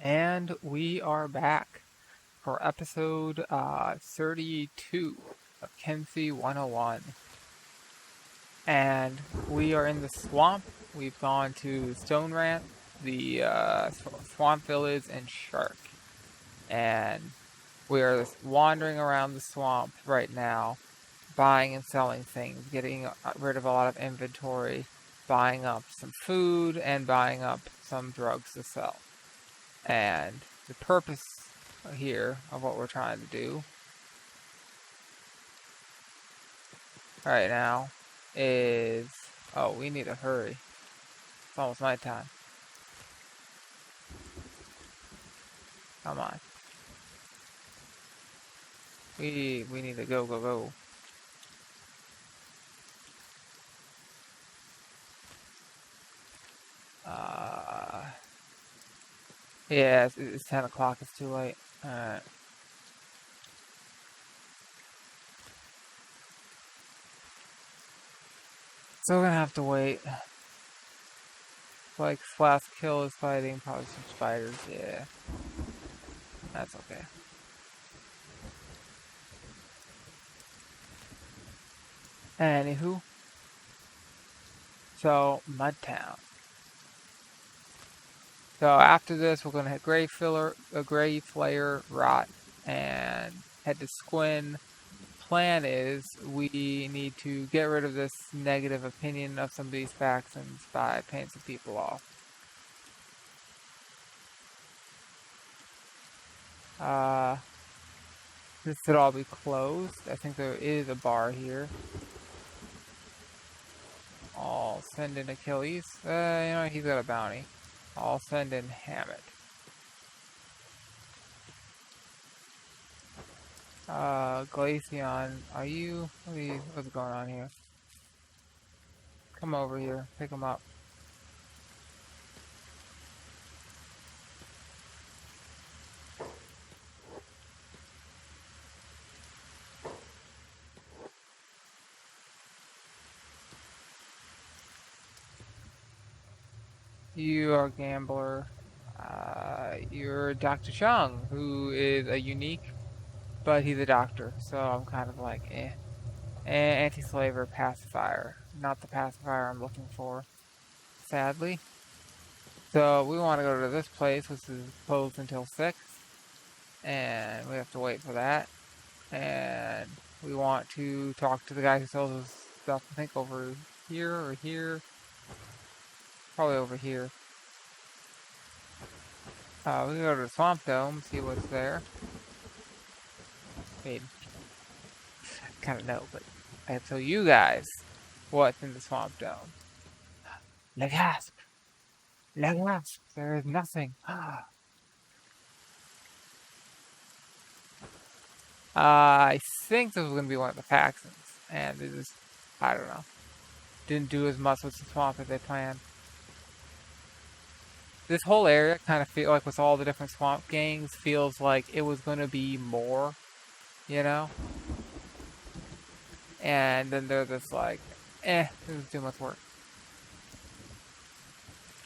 And we are back for episode 32 of Kenshi 101. And we are in the swamp. We've gone to Stone Rant, the swamp village, and Shark. And we are wandering around the swamp right now, buying and selling things, getting rid of a lot of inventory, buying up some food, and buying up some drugs to sell. And the purpose here of what we're trying to do right now is... Oh, we need to hurry. It's almost nighttime. Come on. We need to go. Yeah, it's 10 o'clock. It's too late. Alright. So we're gonna have to wait. Like, last kill is fighting probably some spiders. Yeah. That's okay. Anywho. So, Mudtown. So after this, we're gonna hit Grave Flayer, Rot, and head to Squin. Plan is we need to get rid of this negative opinion of some of these factions by paying some people off. This should all be closed. I think there is a bar here. I'll send in Achilles. You know, he's got a bounty. I'll send in Hammett. Glaceon, are you... What's going on here? Come over here. Pick him up. You are a gambler. You're Dr. Chung, who is a unique, but he's a doctor, so I'm kind of like, eh. Anti-slaver pacifier. Not the pacifier I'm looking for, sadly. So we want to go to this place, which is closed until 6. And we have to wait for that. And we want to talk to the guy who sells us stuff, I think over here or here. Probably over here. We can go to the Swamp Dome, see what's there. I mean, I kind of know, but I have to tell you guys what's in the Swamp Dome. Le gasp! Le gasp! There is nothing. I think this was going to be one of the factions, and it just, I don't know, didn't do as much with the swamp as they planned. This whole area kind of feels like, with all the different swamp gangs, feels like it was going to be more, you know? And then they're just like, this is too much work.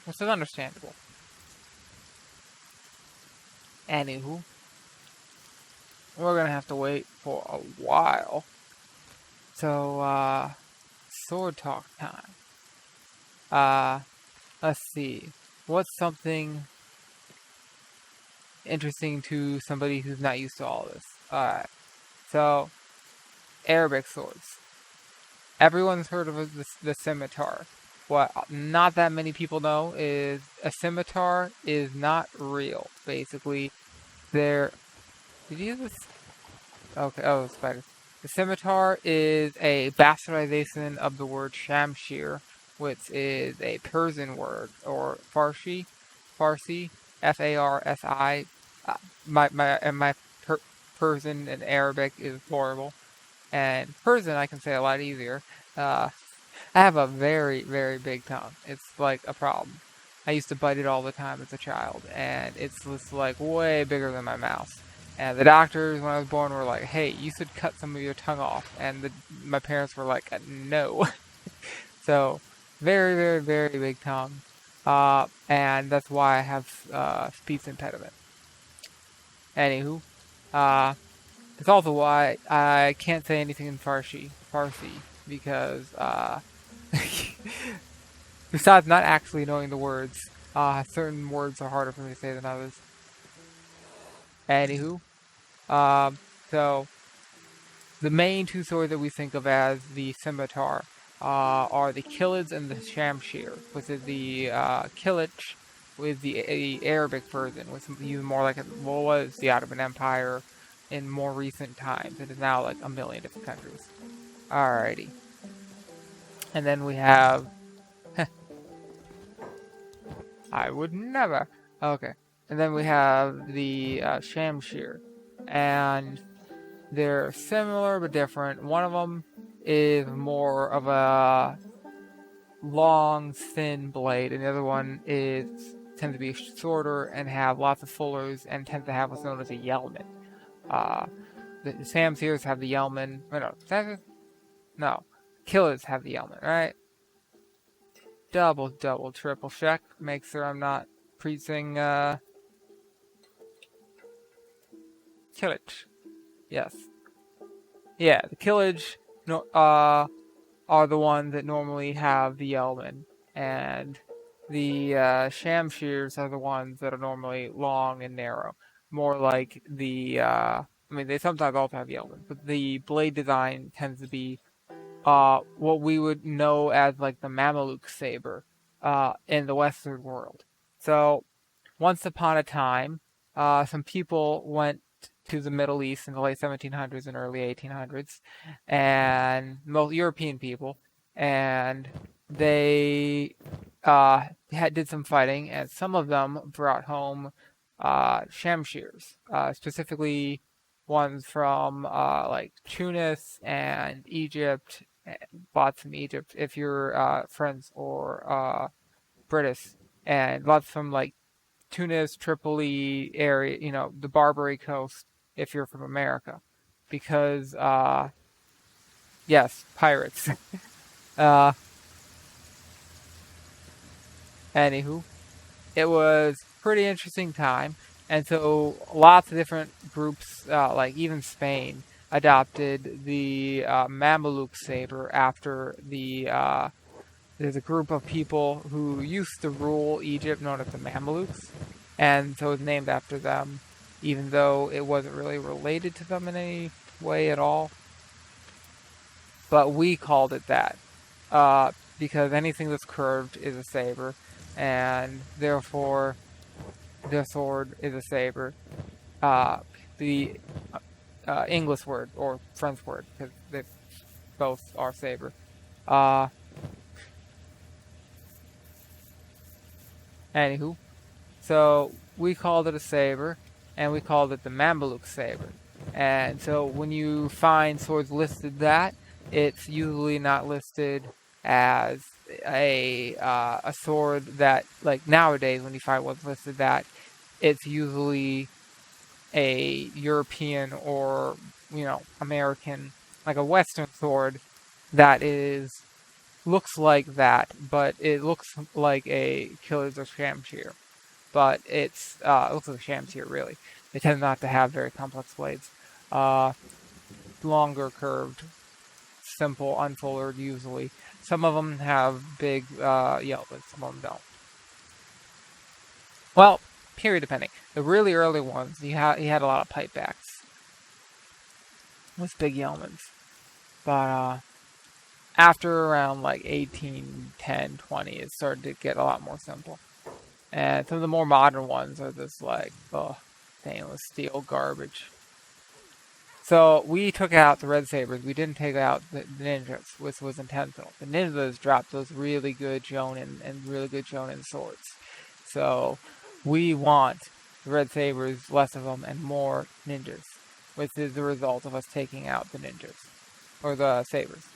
Which is understandable. Anywho, we're going to have to wait for a while. So, sword talk time. Let's see. What's something interesting to somebody who's not used to all this? Alright. So, Arabic swords. Everyone's heard of the scimitar. What not that many people know is a scimitar is not real. Basically, did you use this? Okay, oh, spiders. The scimitar is a bastardization of the word shamshir, which is a Persian word, or Farsi, Farsi. My Persian and Arabic is horrible, and Persian I can say a lot easier. I have a very, very big tongue. It's like a problem. I used to bite it all the time as a child, and it's just like way bigger than my mouth. And the doctors, when I was born, were like, hey, you should cut some of your tongue off. And my parents were like, no. So, very, very, very big tongue. and that's why I have speech impediment. Anywho, uh, it's also why I can't say anything in Farsi, because besides not actually knowing the words, certain words are harder for me to say than others. Anywho, um, so the main two swords that we think of as the scimitar are the Kilids and the Shamshir, which is the Kilich with the Arabic version, which is even more like what was the Ottoman Empire in more recent times. It is now like a million different countries. Alrighty. And then we have... I would never. Okay. And then we have the Shamshir. And they're similar but different. One of them is more of a long, thin blade, and the other one tends to be shorter and have lots of fullers and tends to have what's known as a yeoman. Uh, the Shamshirs have the yeoman. No, Killers have the yeoman, right? Double, triple check. Make sure I'm not preaching Killage. Yes. Yeah, the Killage no, are the ones that normally have the yeoman, and the Shamshirs are the ones that are normally long and narrow. More like I mean, they sometimes also have yeoman, but the blade design tends to be what we would know as like the Mameluke saber in the Western world. So once upon a time, some people went to the Middle East in the late 1700s and early 1800s, and most European people, and they did some fighting, and some of them brought home shamshirs, specifically ones from like Tunis and Egypt, bought from Egypt if you're friends or British, and lots from like Tunis, Tripoli area, the Barbary Coast if you're from America. Because, yes, pirates. uh, Anywho, it was pretty interesting time. And so lots of different groups, like even Spain, adopted the Mameluke saber after there's a group of people who used to rule Egypt known as the Mamelukes, and so it's named after them, even though it wasn't really related to them in any way at all. But we called it that because anything that's curved is a saber, and therefore their sword is a saber. The English word or French word, because they both are saber. Uh, Anywho, so we called it a saber, and we called it the Mameluke saber. And so when you find swords listed that, it's usually not listed as a sword that, like nowadays when you find what's listed that, it's usually a European or American, like a Western sword that looks like that, but it looks like a killer's or shamshir, but it looks like a shamshir really. They tend not to have very complex blades. Uh, Longer, curved, simple, unfolded usually. Some of them have big but some of them don't. Well, period depending. The really early ones, he had a lot of pipebacks with big yeomans, but after around like 1810, 20, it started to get a lot more simple. And some of the more modern ones are just like, stainless steel garbage. So we took out the red sabers. We didn't take out the ninjas, which was intentional. The ninjas dropped those really good jonin and really good jonin swords. So we want the red sabers, less of them, and more ninjas, which is the result of us taking out the ninjas or the sabers.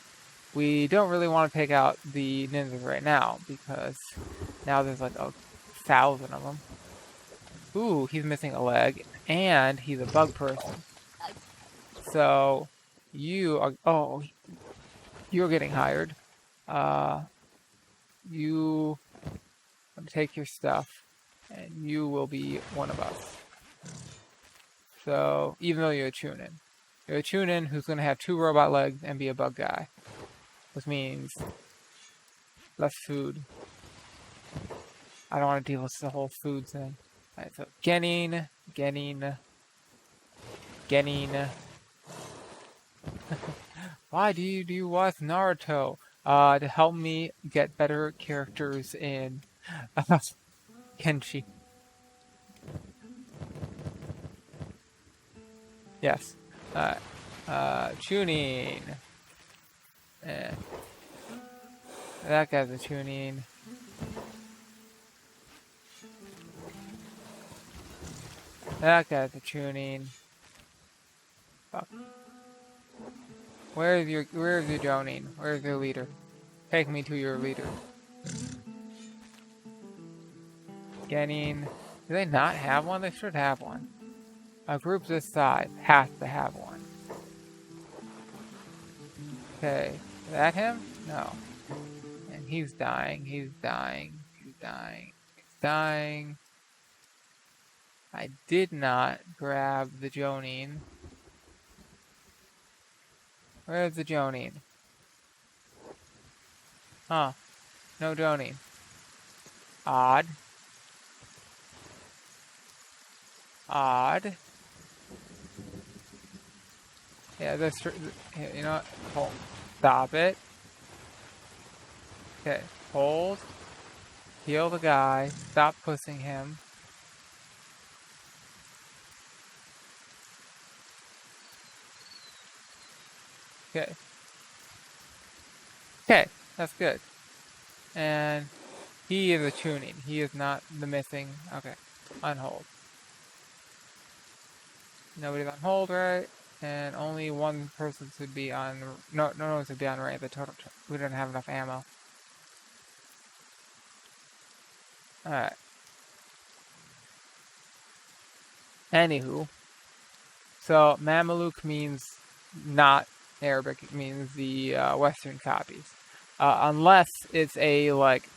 We don't really want to take out the ninjas right now because now there's like 1,000 of them. Ooh, he's missing a leg, and he's a bug person. So you are. Oh, you're getting hired. You I'm gonna take your stuff, and you will be one of us. So, even though you're a Chunin. You're a Chunin who's gonna have 2 robot legs and be a bug guy. Which means less food. I don't want to deal with the whole food thing. Alright, so Genin. Why do you watch Naruto? To help me get better characters in kenshi. Yes. Chunin. That guy's a Chunin. That guy's a Chunin. Fuck. Where's your Jonin? Where's your leader? Take me to your leader. Genin. Do they not have one? They should have one. A group this size has to have one. Okay. Is that him? No. And he's dying. He's dying. He's dying. He's dying. I did not grab the Jonin. Where's the Jonin? Huh. No Jonin. Odd. Odd. Yeah, that's true. You know what? Hold. Stop it. Okay. Hold. Heal the guy. Stop pushing him. Okay. Okay. That's good. And he is a tuning. He is not the missing. Okay. On hold. Nobody's on hold, right? And only one person should be on. No one should be on range. The total. We don't have enough ammo. Alright. Anywho. So, Mameluke means not Arabic. It means the Western copies. Unless it's a, like,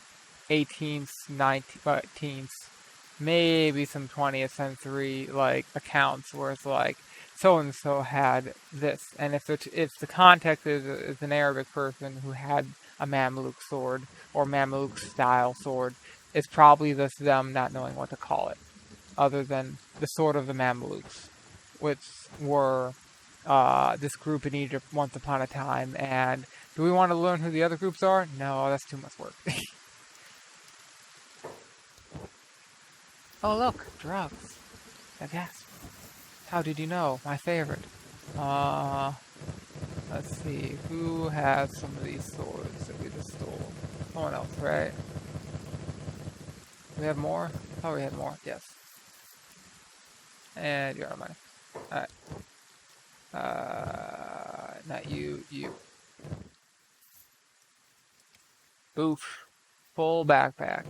18th, 19th, maybe some 20th century, like, accounts where it's like, so-and-so had this. And if the context is an Arabic person who had a Mameluke sword, or Mameluke-style sword, it's probably just them not knowing what to call it, other than the sword of the Mamelukes, which were this group in Egypt once upon a time. And do we want to learn who the other groups are? No, that's too much work. Oh look, drugs. I guess. How did you know? My favorite. Let's see. Who has some of these swords that we just stole? Someone else, right? We have more? Oh, we had more. Yes. And you're out of money. Alright. Not you. You. Oof. Full backpack.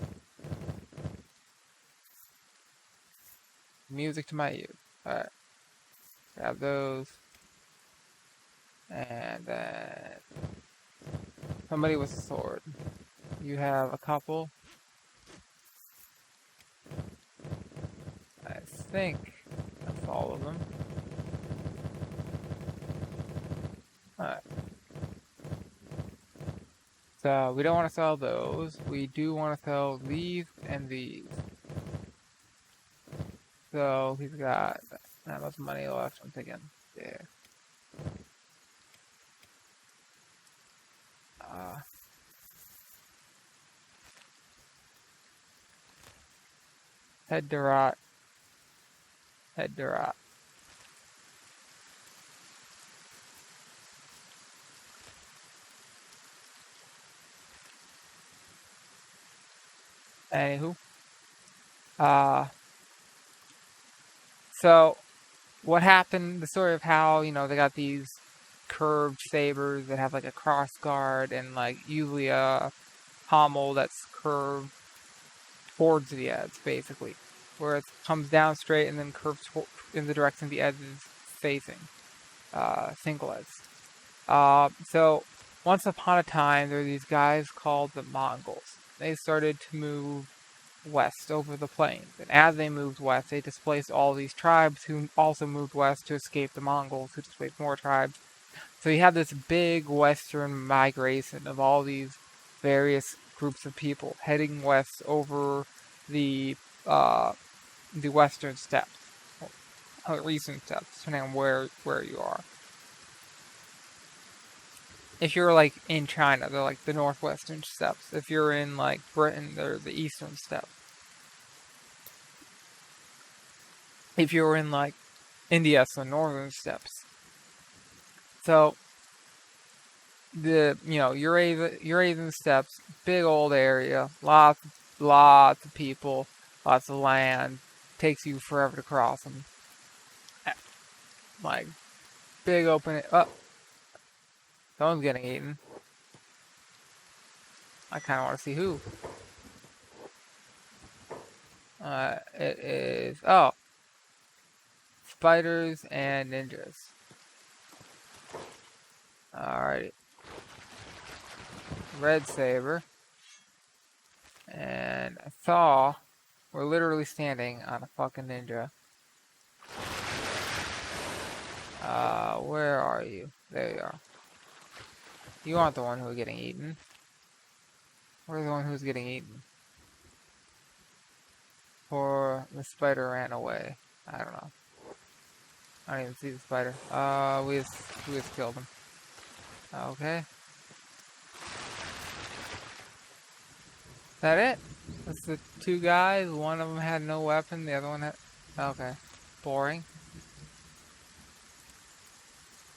Music to my ears. Alright. Grab those. And then somebody with a sword. You have a couple. I think that's all of them. Alright. So we don't want to sell those. We do want to sell these and these. So he's got not much money left. I'm thinking, yeah. Head to rot. Head to rot. Anywho. So what happened, the story of how, you know, they got these curved sabers that have like a cross guard and like usually a pommel that's curved towards the edge, basically, where it comes down straight and then curves in the direction the edge is facing, single edge. So once upon a time, there were these guys called the Mongols. They started to move west over the plains. And as they moved west, they displaced all these tribes who also moved west to escape the Mongols, who displaced more tribes. So you have this big western migration of all these various groups of people heading west over the western steppes, or eastern steppes, depending on where you are. If you're like in China, they're like the northwestern steppes. If you're in like Britain, they're the eastern steppes. If you're in like India, it's the northern steppes. So the Eurasian steppes, big old area, lots of people, lots of land, takes you forever to cross them. Like big open. Oh, someone's getting eaten. I kind of want to see who. It is spiders and ninjas. Alrighty, red saber and a thaw. We're literally standing on a fucking ninja. Where are you? There you are. You aren't the one who's getting eaten. We're the one who's getting eaten. Or the spider ran away. I don't know. I don't even see the spider. We just killed him. Okay. Is that it? That's the two guys. One of them had no weapon. The other one had... Okay. Boring.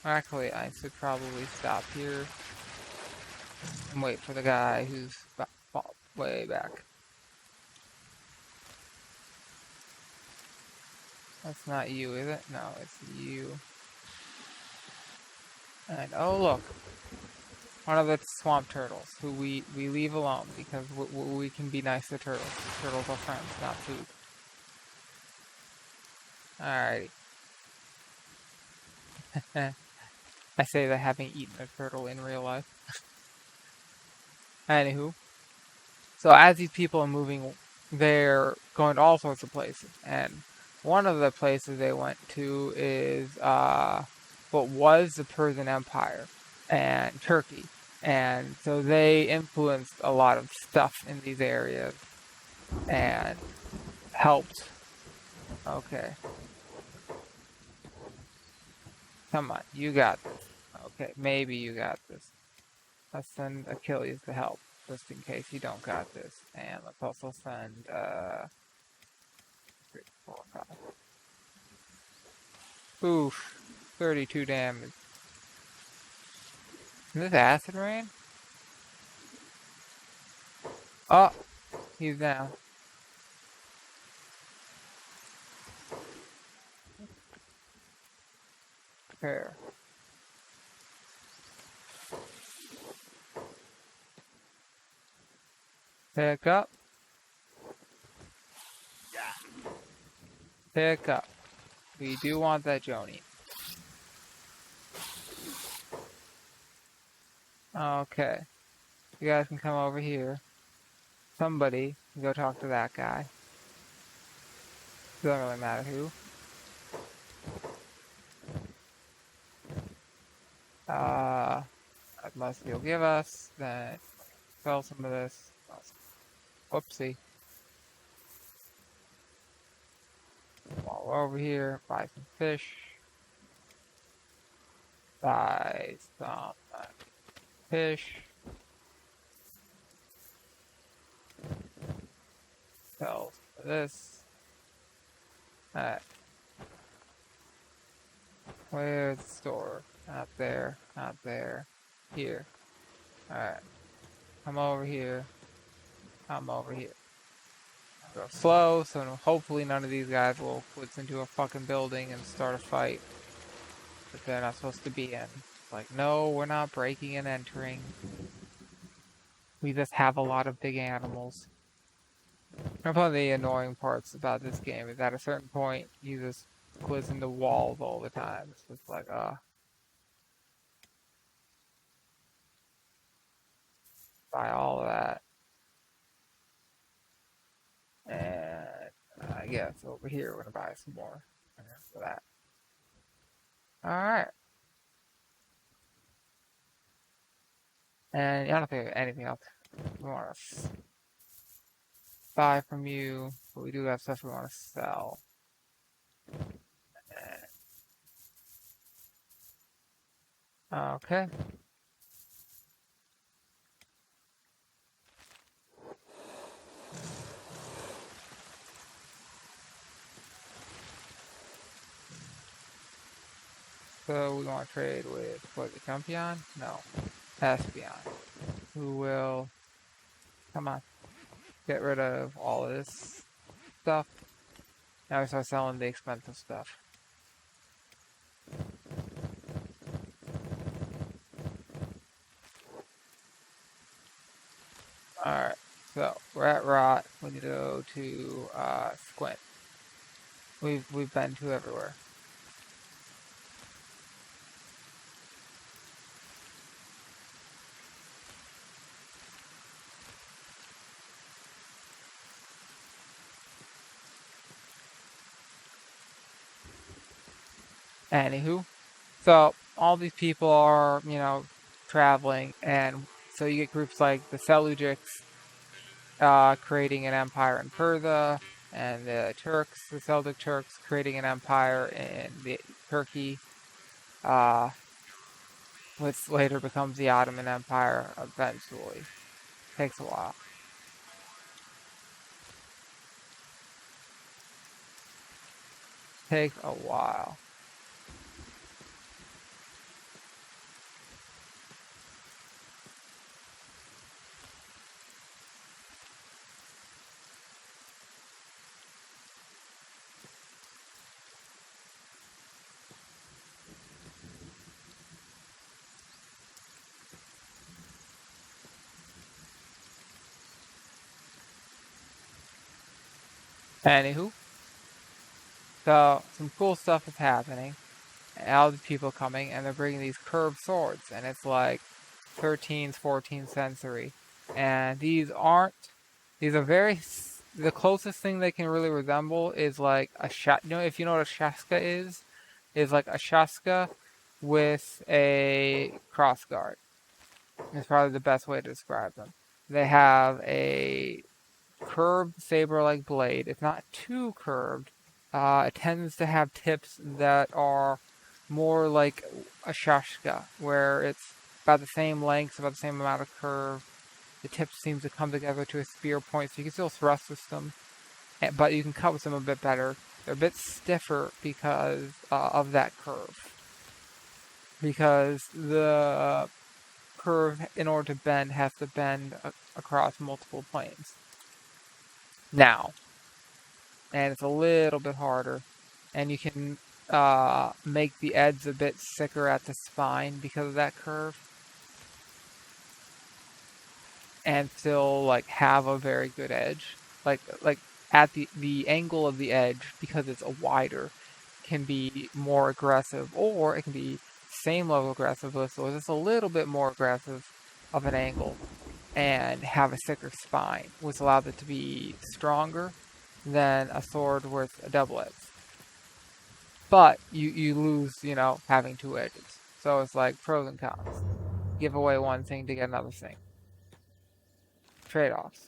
Actually, I should probably stop here and wait for the guy who's way back. That's not you, is it? No, it's you. And oh look, one of the swamp turtles who we leave alone because we can be nice to turtles. Turtles are friends, not food. Alrighty. I say that having eaten a turtle in real life. Anywho, so as these people are moving, they're going to all sorts of places, and one of the places they went to is what was the Persian Empire and Turkey, and so they influenced a lot of stuff in these areas and helped. Okay, come on, you got this. Okay, maybe you got this. Let's send Achilles to help, just in case you don't got this. And let's also send 3, 4, 5. Oof, 32 damage. Is this acid rain? Oh, he's down. Prepare. Pick up. Pick up. We do want that Joni. Okay. You guys can come over here. Somebody can go talk to that guy. Doesn't really matter who. Unless you'll give us, then sell some of this. Whoopsie. While we're over here, buy some fish. Buy some fish. Sell some of this. Alright. Where's the store? Not there. Not there. Here. Alright. Come over here. Come over here. Go slow, so hopefully none of these guys will blitz into a fucking building and start a fight that they're not supposed to be in. It's like, no, we're not breaking and entering. We just have a lot of big animals. One of the annoying parts about this game is at a certain point, you just blitz into walls all the time. It's just like, buy all of that. And I guess over here we're gonna buy some more for that. Alright. And I don't think anything else we want to buy from you, but we do have stuff we want to sell. Okay. So we want to trade with what, the champion? No. Pacifier. Who will, come on, get rid of all of this stuff. Now we start selling the expensive stuff. Alright, so we're at Rot. We need to go to Squint. We've been to everywhere. Anywho, so all these people are, traveling, and so you get groups like the Seljuks creating an empire in Persia, and the Turks, the Seljuk Turks, creating an empire in Turkey, which later becomes the Ottoman Empire eventually. Takes a while. Takes a while. Anywho, so some cool stuff is happening. And all these people coming, and they're bringing these curved swords, and it's like 13th, 14th century. And these are very, the closest thing they can really resemble is like a if you know what a shaska is like a shaska with a crossguard. It's probably the best way to describe them. They have a curved saber-like blade. It's not too curved. It tends to have tips that are more like a shashka, where it's about the same length, about the same amount of curve. The tips seem to come together to a spear point, so you can still thrust with them, but you can cut with them a bit better. They're a bit stiffer because of that curve. Because the curve, in order to bend, has to bend across multiple planes. Now, and it's a little bit harder, and you can make the edge a bit thicker at the spine because of that curve, and still like have a very good edge. Like at the angle of the edge, because it's a wider, can be more aggressive, or it can be same level aggressive, so it's a little bit more aggressive of an angle, and have a thicker spine, which allows it to be stronger than a sword with a double edge. But you lose, having two edges. So it's like pros and cons. Give away one thing to get another thing. Trade-offs.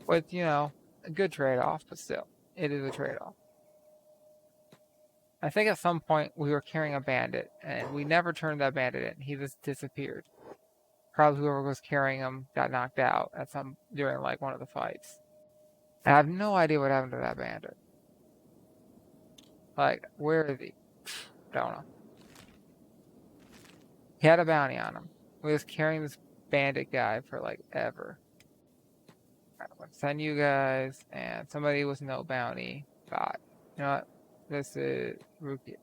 With, a good trade-off, but still, it is a trade-off. I think at some point we were carrying a bandit, and we never turned that bandit in. He just disappeared. Probably whoever was carrying him got knocked out during like one of the fights. And I have no idea what happened to that bandit. Like, where is he? Don't know. He had a bounty on him. We was carrying this bandit guy for like ever. I'm gonna send you guys, and somebody with no bounty. Bye. You know what? This is Ruki.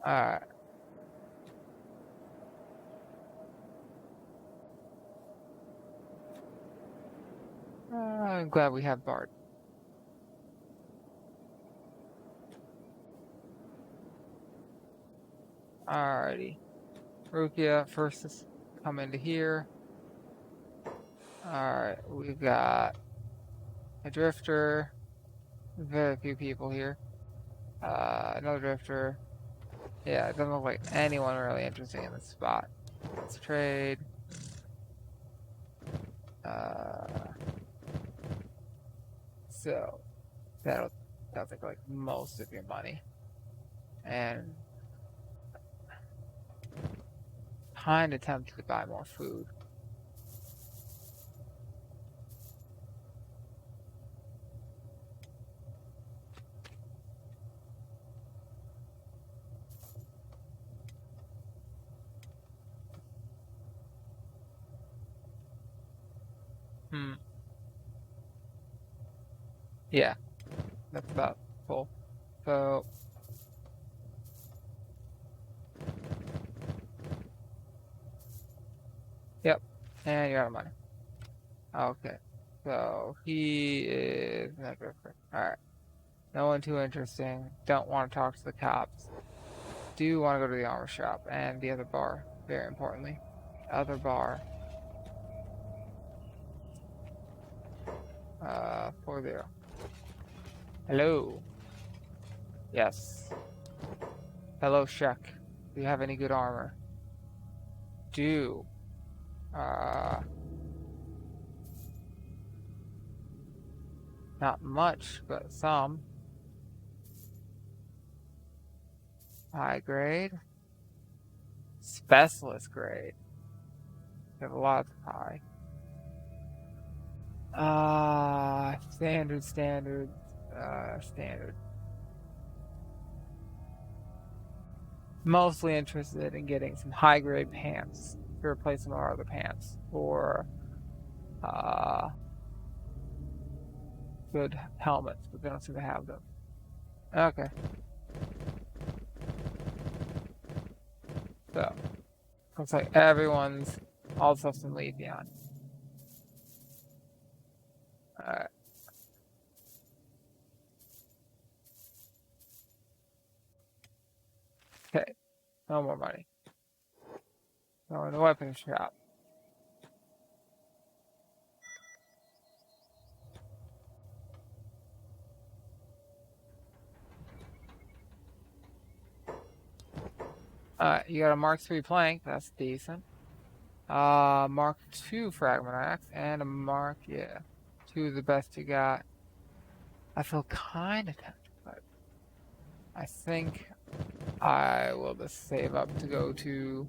Alright. I'm glad we have Bart. Alrighty. Rukia first is come into here. Alright, we've got a drifter. Very few people here. Another drifter. Yeah, it doesn't look like anyone really interesting in this spot. Let's trade. So that'll take like most of your money. And kind of tempted to buy more food. Yeah, that's about full. So, yep, and you're out of money. Okay, so he is Megaraptor. Alright, no one too interesting. Don't want to talk to the cops. Do want to go to the armor shop and the other bar, very importantly. Other bar. 40. Hello. Yes. Hello, Shek. Do you have any good armor? Do. Not much, but some. High grade. Specialist grade. You have a lot of high. Standard. Standard. Mostly interested in getting some high grade pants to replace some of our other pants. Or, good helmets, but they don't seem to have them. Okay. So, looks like everyone's all stuff's in Leviathan. Alright. Okay. No more money. Go in the weapons shop. Alright, you got a Mark III plank, that's decent. Mark II fragment axe, and a Mark, yeah. Two of the best you got. I feel kind of tempted, but I think I will just save up to go to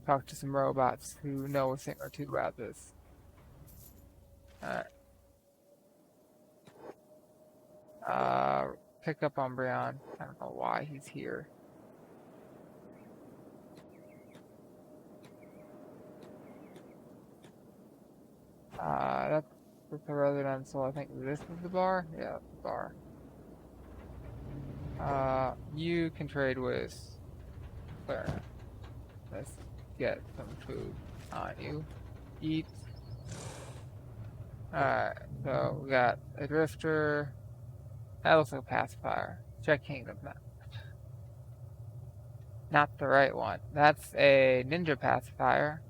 talk to some robots who know a thing or two about this. Alright. Pick up on Brian. I don't know why he's here. That's the residential. I think this is the bar. Yeah, the bar. You can trade with Claire. Let's get some food on you. Eat. Alright, so we got a drifter. That looks like a pacifier. Check Kingdom. Not the right one. That's a ninja pacifier.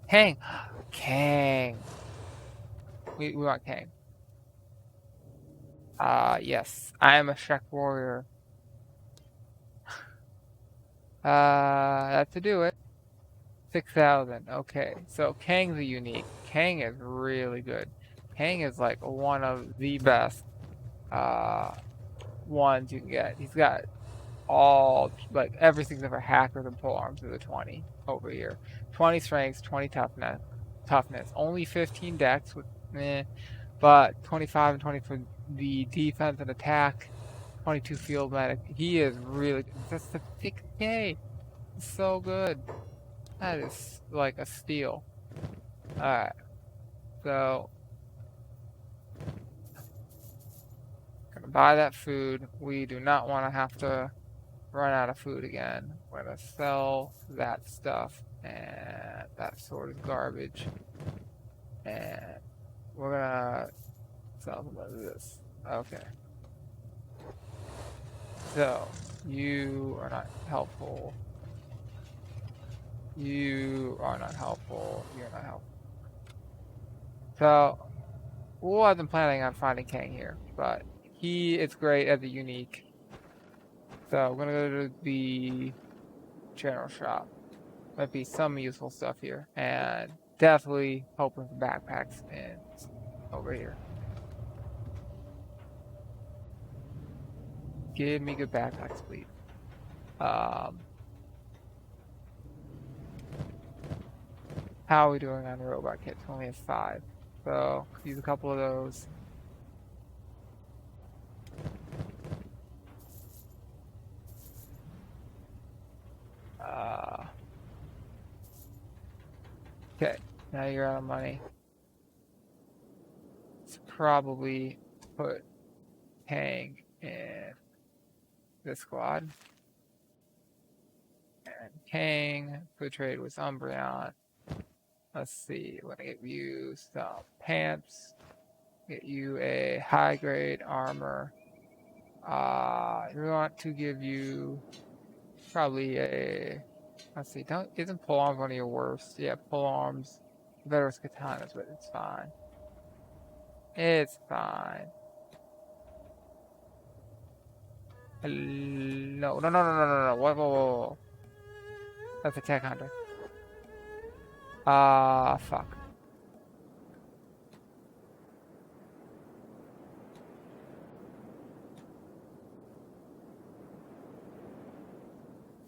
Kang! Kang! We want Kang. Yes. I am a Shrek warrior. That to do it. 6,000. Okay. So Kang's a unique. Kang is really good. Kang is like one of the best ones you can get. He's got all like everything's ever hackers and pole arms to the 20 over here. 20 strengths, 20 toughness. Only 15 dex with but 25 and 20 for the defense and attack. 22 field medic. He is really that's the 6K. So good. That is like a steal. Alright. So gonna buy that food. We do not want to have to run out of food again. We're gonna sell that stuff and that sort of garbage. And we're gonna sell some of this. Okay. So, you are not helpful. You are not helpful. You're not helpful. So, I wasn't planning on finding Kang here, but he is great as a unique. So, we're gonna go to the general shop. Might be some useful stuff here, and definitely hoping for backpacks and over here. Give me good backpacks, please. Um, how are we doing on robot kits? We only have 5, so use a couple of those. Okay, now you're out of money. Let's probably put Kang in this squad. And Kang could trade with Umbreon. Let's see, we're gonna get you some pants, get you a high grade armor. We want to give you probably a, let's see, isn't polearms one of your worst? Yeah, polearms, better with katanas, but it's fine. It's fine. No, no, no, no, no, no, no. Whoa, whoa, whoa. That's a tech hunter. Fuck.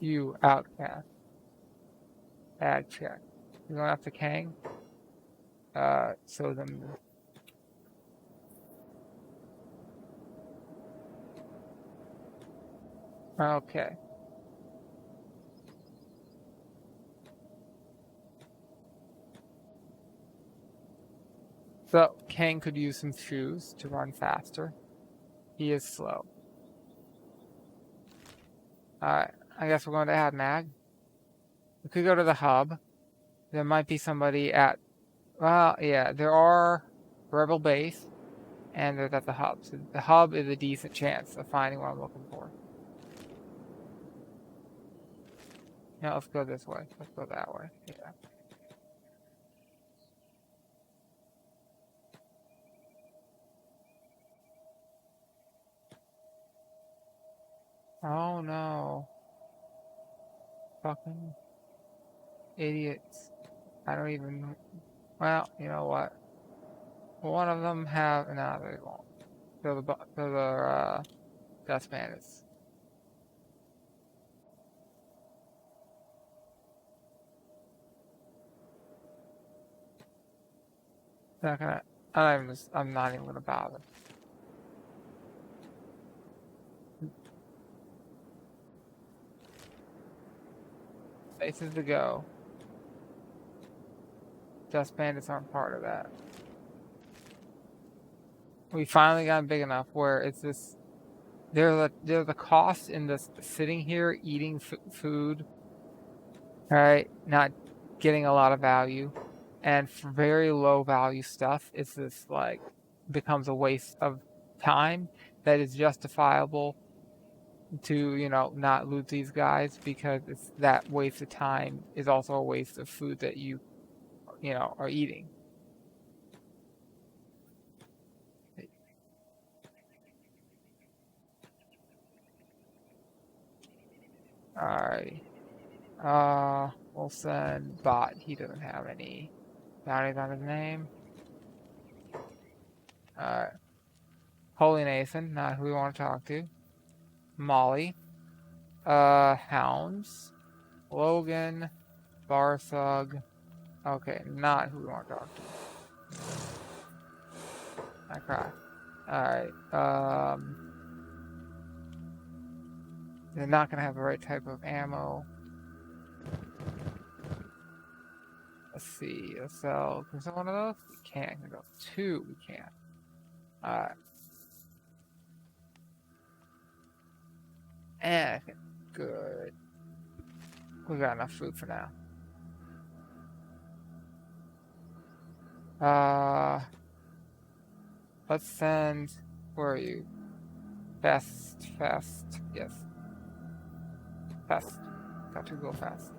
You outcast. Bad check. You're going after Kang? So then. Okay. So, Kang could use some shoes to run faster. He is slow. Alright, I guess we're going to add Mag. We could go to the hub. There might be somebody at, well, yeah, there are Rebel Base, and there's at the hub. So the hub is a decent chance of finding what I'm looking for. Yeah, let's go this way. Let's go that way. Yeah. Oh no. Fucking idiots. I don't even. Well, you know what? One of them have. No, they won't. They're the dust bandits. Not gonna. I'm not even gonna bother. Places to go. Dust bandits aren't part of that. We finally got big enough where it's this. There's a cost in this sitting here eating food, right? Not getting a lot of value, and for very low value stuff, it's this like becomes a waste of time that is justifiable to not loot these guys because it's that waste of time is also a waste of food that you are eating. Alrighty. We'll send Bot. He doesn't have any bounties on his name. Alright. Holy Nathan, not who we want to talk to. Molly. Hounds. Logan. Barsug. Okay, not who we want to talk to. I cry. Alright, they're not gonna have the right type of ammo. Let's see, let's sell, can we sell one of those? We can't, can we go 2? We can't. Alright. And, good. We got enough food for now. Let's send. Where are you? Fast. Yes. Fast. Got to go fast.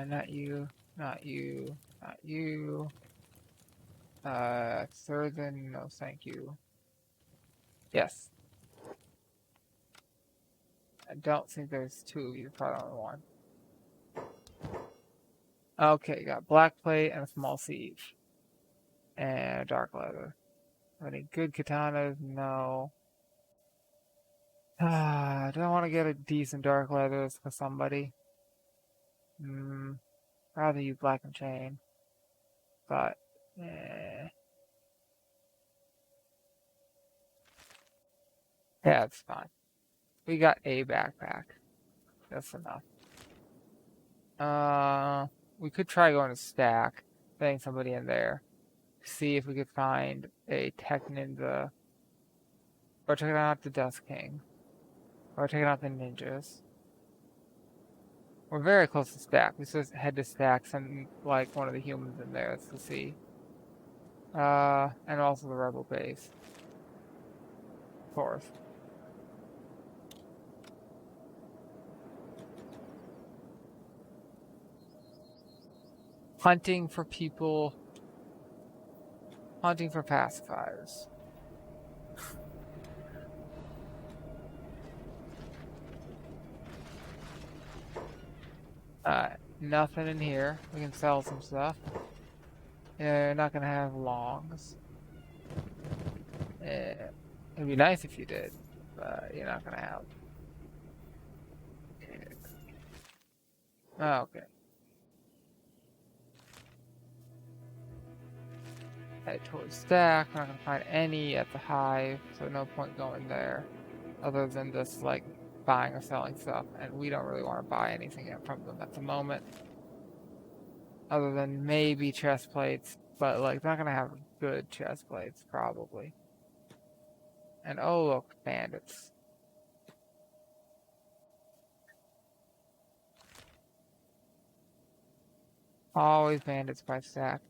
Not you. Not you. Not you. Thurthan, no thank you. Yes. I don't think there's two of you, probably only one. Okay, got black plate and a small siege. And dark leather. Any good katanas? No. Do I want to get a decent dark leather for somebody? Rather use black and chain. But, yeah, it's fine. We got a backpack. That's enough. We could try going to stack, getting somebody in there. See if we could find a tech ninja. Or checking out the Dust King. Or checking out the ninjas. We're very close to stack. We just head to stack, send like one of the humans in there to see. And also the rebel base. Of course. Hunting for people. Hunting for pacifiers. Nothing in here. We can sell some stuff. Yeah, you're not gonna have longs. It'd be nice if you did, but you're not gonna have. Oh, okay. Head towards stack. We're not gonna find any at the hive, so no point going there. Other than just like buying or selling stuff, and we don't really want to buy anything from them at the moment. Other than maybe chest plates, but like not gonna have good chest plates probably. And oh look, bandits. Always bandits by stack.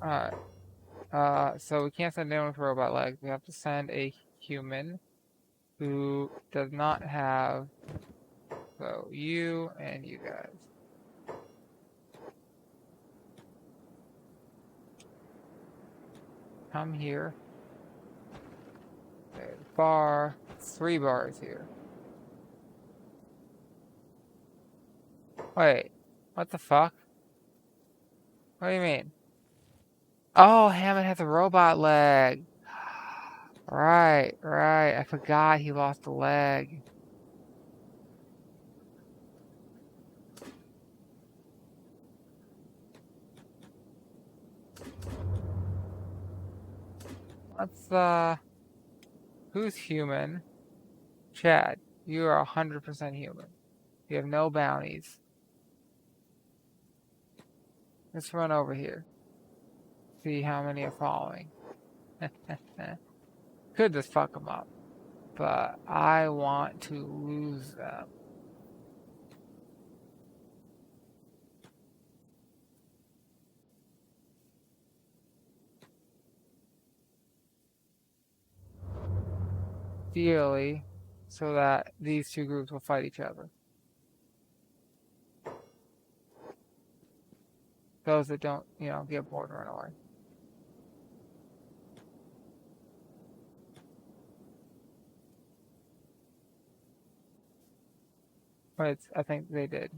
Alright. So we can't send anyone with robot legs. We have to send a human who does not have. So you and you guys. Come here. There's a bar. 3 bars here. Wait. What the fuck? What do you mean? Oh, Hammond has a robot leg. Right. I forgot he lost a leg. Let's, who's human? Chad, you are 100% human. You have no bounties. Let's run over here. See how many are following. Could just fuck them up. But I want to lose them. Ideally, so that these two groups will fight each other. Those that don't, get bored and run away. But I think they did.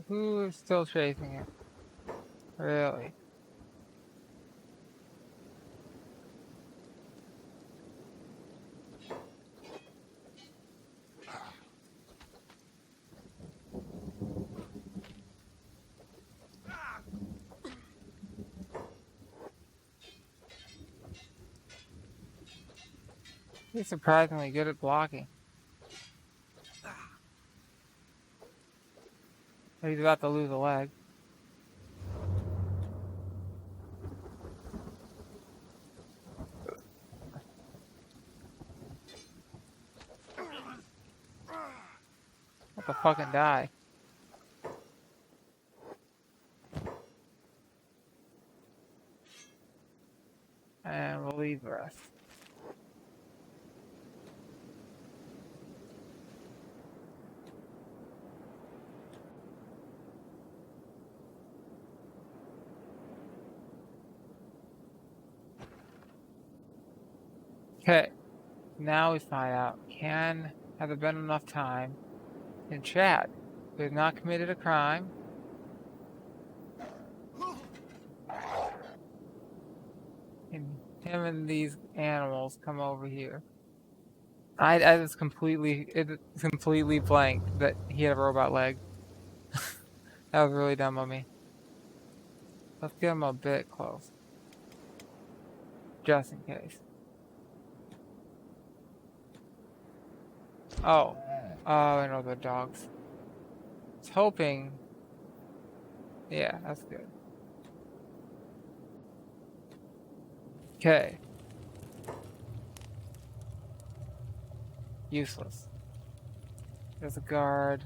Who is still chasing it? Really? He's surprisingly good at blocking. He's about to lose a leg. What the fucking die? And we'll leave the rest. Okay, now we find out, has there been enough time in Chad, who has not committed a crime, and him and these animals come over here. I just completely blanked that he had a robot leg. That was really dumb of me. Let's get him a bit close, just in case. Oh, I know the dogs. I was hoping. Yeah, that's good. Okay. Useless. There's a guard.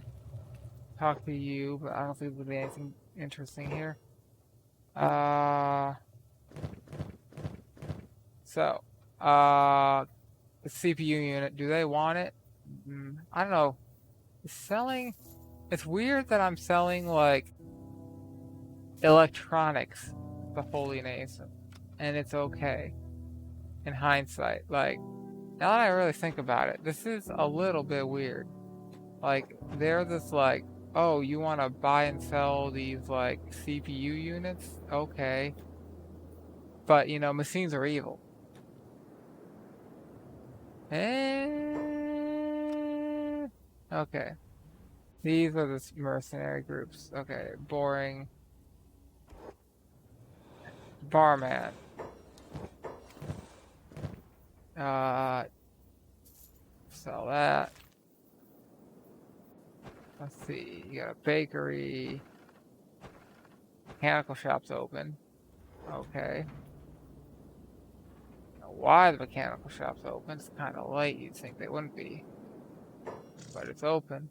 Talk to you, but I don't think there'll be anything interesting here. So, the CPU unit, do they want it? I don't know. It's weird that I'm selling, like, electronics to Holy Nation, and it's okay, in hindsight. Like, now that I really think about it, this is a little bit weird. Like, they're just like, oh, you want to buy and sell these, like, CPU units? Okay. But, you know, machines are evil. Okay. These are the mercenary groups. Okay, boring. Barman. Sell that. Let's see, you got a bakery. Mechanical shop's open. Okay. Why the mechanical shop's open? It's kind of late. You'd think they wouldn't be, but it's open.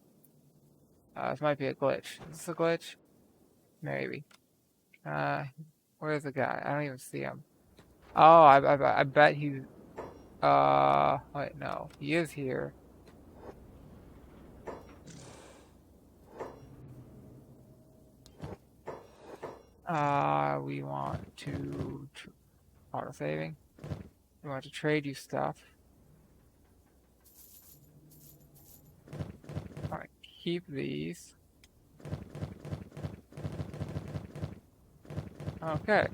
This might be a glitch. Is this a glitch? Maybe. Where's the guy? I don't even see him. Oh, I bet he's. Wait, no, he is here. We want to auto saving. We want to trade you stuff. I want to keep these. Okay.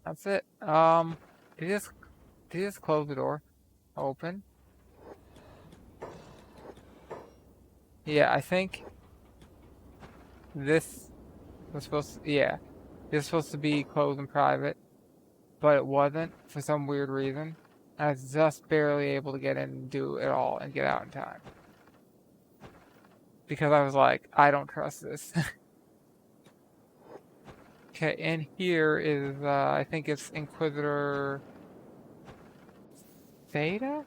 That's it. Did you just close the door? Open. Yeah, I think this was supposed to, yeah. This was supposed to be closed and private, but it wasn't for some weird reason. I was just barely able to get in and do it all and get out in time. Because I was like, I don't trust this. Okay, and here is, I think it's Inquisitor Theta?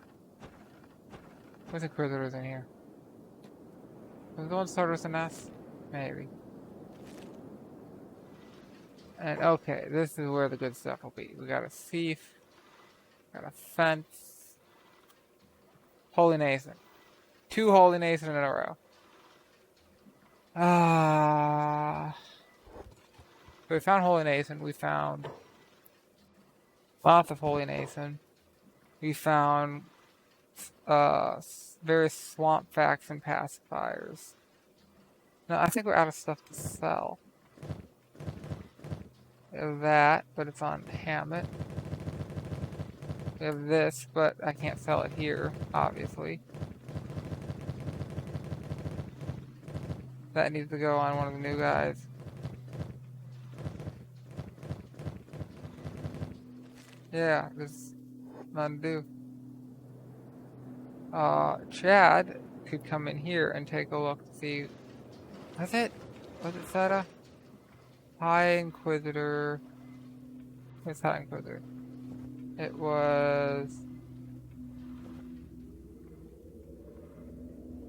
What's Inquisitors in here? Was the one started with an S? Maybe. And okay, this is where the good stuff will be. We got a thief, got a fence, Holy Nathan. 2 Holy Nathan in a row. So we found Holy Nathan, we found lots of Holy Nathan. We found various swamp facts and pacifiers. No, I think we're out of stuff to sell. We have that, but it's on Hammett. We have this, but I can't sell it here, obviously. That needs to go on one of the new guys. Yeah, there's nothing to do. Chad could come in here and take a look to see. Was it Esata? High Inquisitor. It's High Inquisitor. It was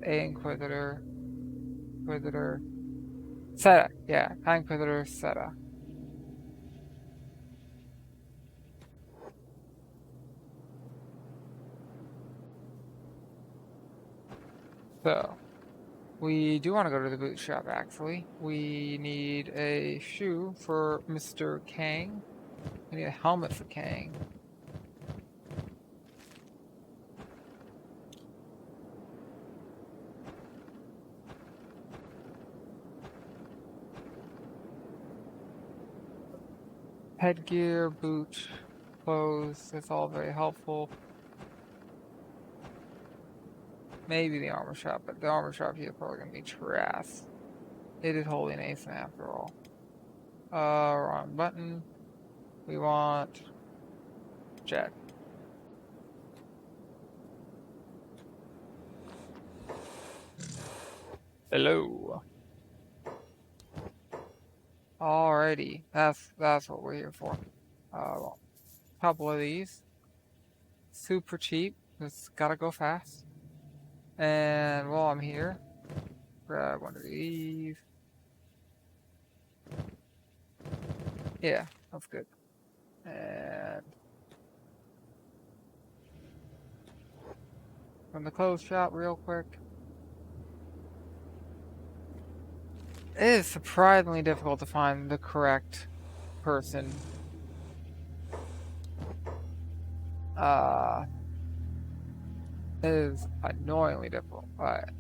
A Inquisitor. Inquisitor. Seta. Yeah, High Inquisitor Seta. So, we do want to go to the boot shop, actually. We need a shoe for Mr. Kang. We need a helmet for Kang. Headgear, boot, clothes, that's all very helpful. Maybe the armor shop, but the armor shop here is probably going to be trash. It is Holy Nathan after all. Wrong button. We want Jet. Hello. Alrighty, that's what we're here for. Well, couple of these. Super cheap. Just gotta go fast. And while I'm here, grab one of these. Yeah, that's good. And from the clothes shop real quick. It is surprisingly difficult to find the correct person. It is annoyingly difficult, but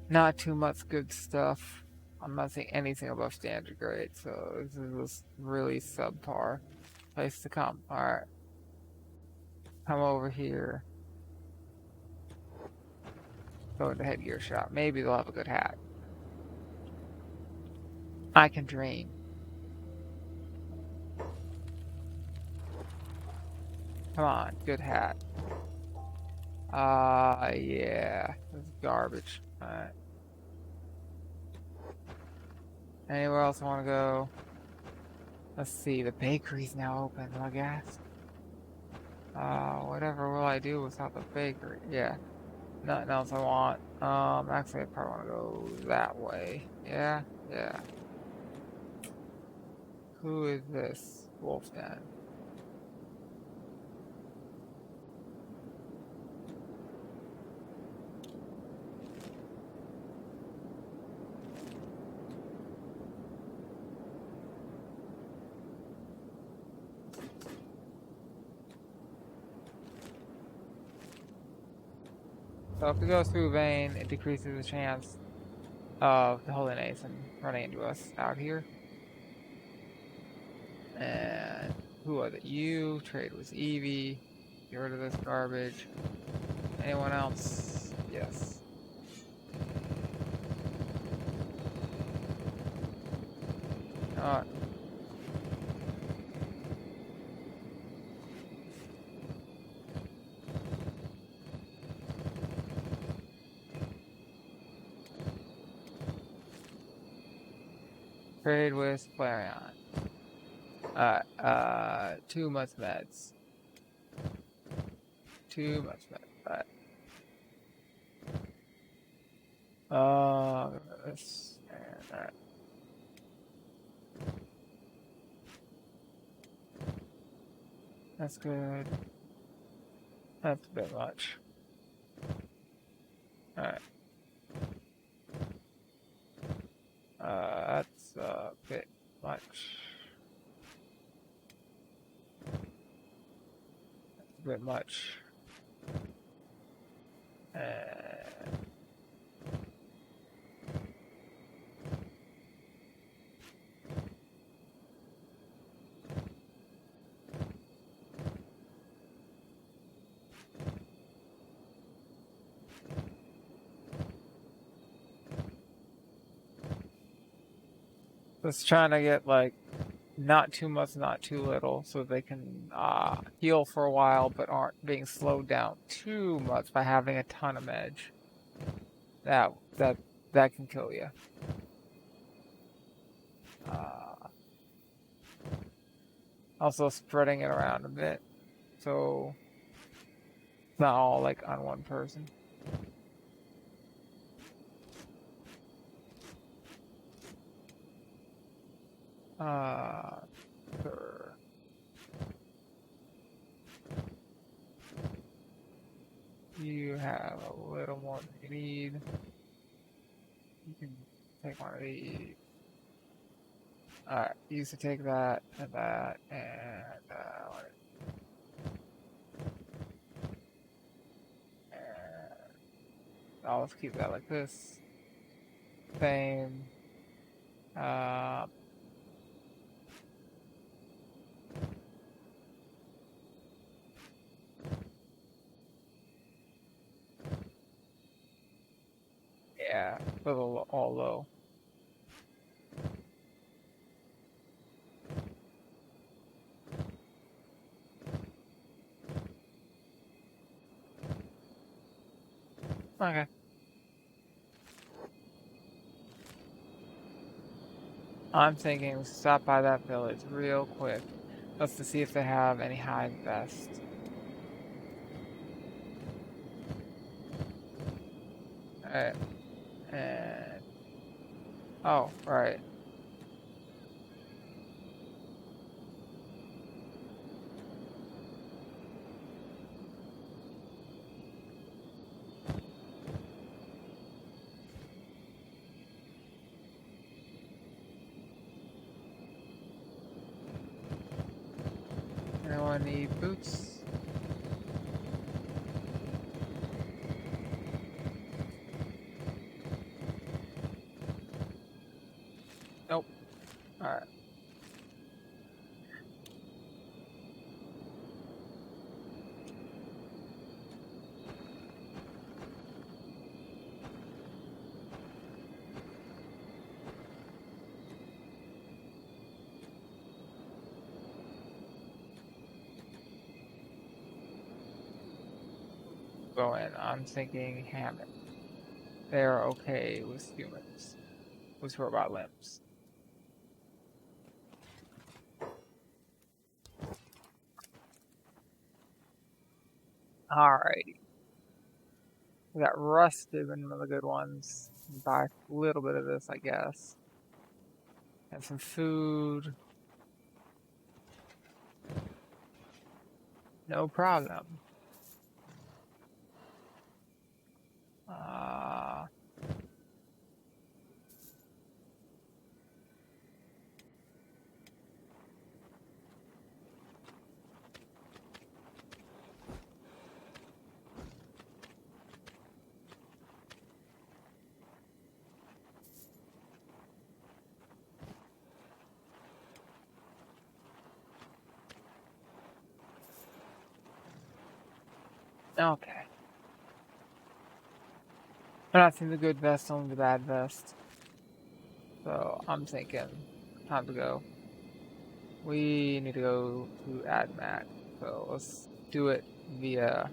not too much good stuff. I'm not seeing anything above standard grade, so this is really subpar place to come. Alright. Come over here. Go to the headgear shop. Maybe they'll have a good hat. I can dream. Come on, good hat. Yeah. This is garbage. Alright. Anywhere else I want to go? Let's see, the bakery's now open, I guess. Whatever will I do without the bakery? Yeah. Nothing else I want. Actually I probably want to go that way. Yeah, yeah. Who is this? Wolfden. So if we go through Vane, it decreases the chance of the Holy Nathan running into us out here. And who was it? You trade with Evie. Get rid of this garbage. Anyone else? Yes. Trade with Flareon. Too much meds. Too much meds. This and that. That's good. That's a bit much. Alright. That's a bit much. That's a bit much. And Just trying to get like not too much, not too little, so they can heal for a while, but aren't being slowed down too much by having a ton of edge. That that that can kill you. Also spreading it around a bit, so it's not all like on one person. Sure. You have a little more than you need. You can take one of these. Alright, you used to take that, and I'll just keep that like this. Same. Yeah, little all low. Okay. I'm thinking we stop by that village real quick. Just to see if they have any hive vest. Alright. And oh, right. Anyone need boots? Nope. Alright. Go in. I'm thinking hammock. They're okay with humans. With robot limbs. Alrighty. We got rusted and one of the good ones. Buy a little bit of this, I guess. And some food. No problem. Okay. We're not seeing the good vest, only the bad vest. So I'm thinking, time to go. We need to go to AdMat. So let's do it via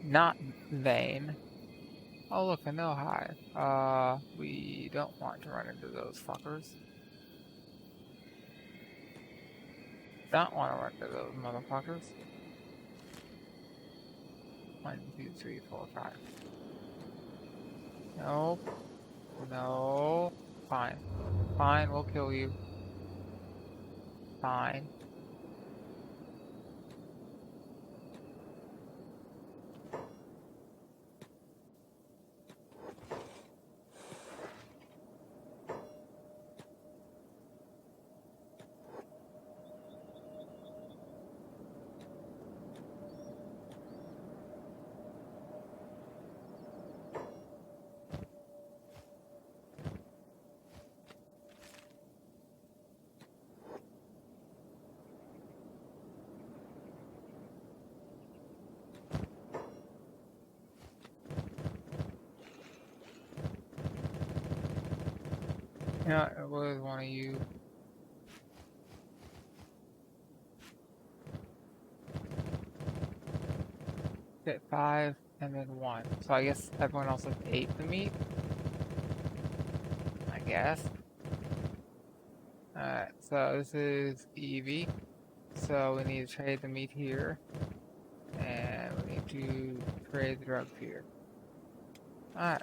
not Vane. Oh look, I know hive. We don't want to run into those fuckers. Don't want to run into those motherfuckers. 1, 2, 3, 4, 5. Nope. No. Fine. Fine, we'll kill you. Fine. Yeah, it was one of you. Get 5 and then 1. So I guess everyone else has 8 the meat. I guess. Alright, so this is Evie. So we need to trade the meat here. And we need to trade the drugs here. Alright.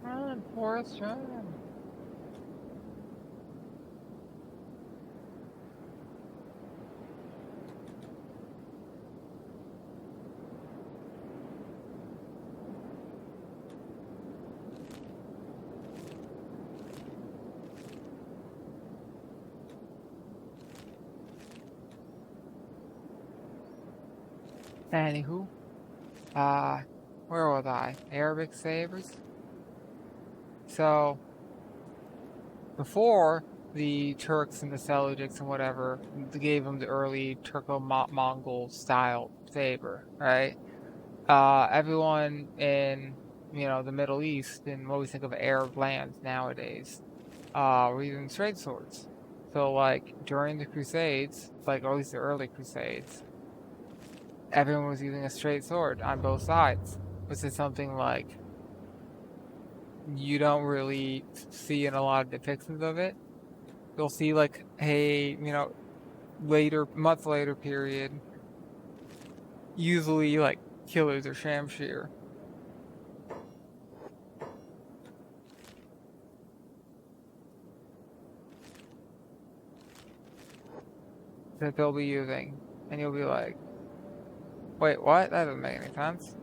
Run, Forrest, run. Anywho, where was I? Arabic sabers? So, before the Turks and the Seljuks and whatever gave them the early Turco-Mongol style saber, right? Everyone in, the Middle East and what we think of Arab lands nowadays, were using straight swords. So, like, during the Crusades, like, or at least the early Crusades, everyone was using a straight sword on both sides, which is something like you don't really see in a lot of depictions of it. You'll see like a much later period, usually like killers or Shamshir, that they'll be using, and you'll be like, wait, what? That doesn't make any sense.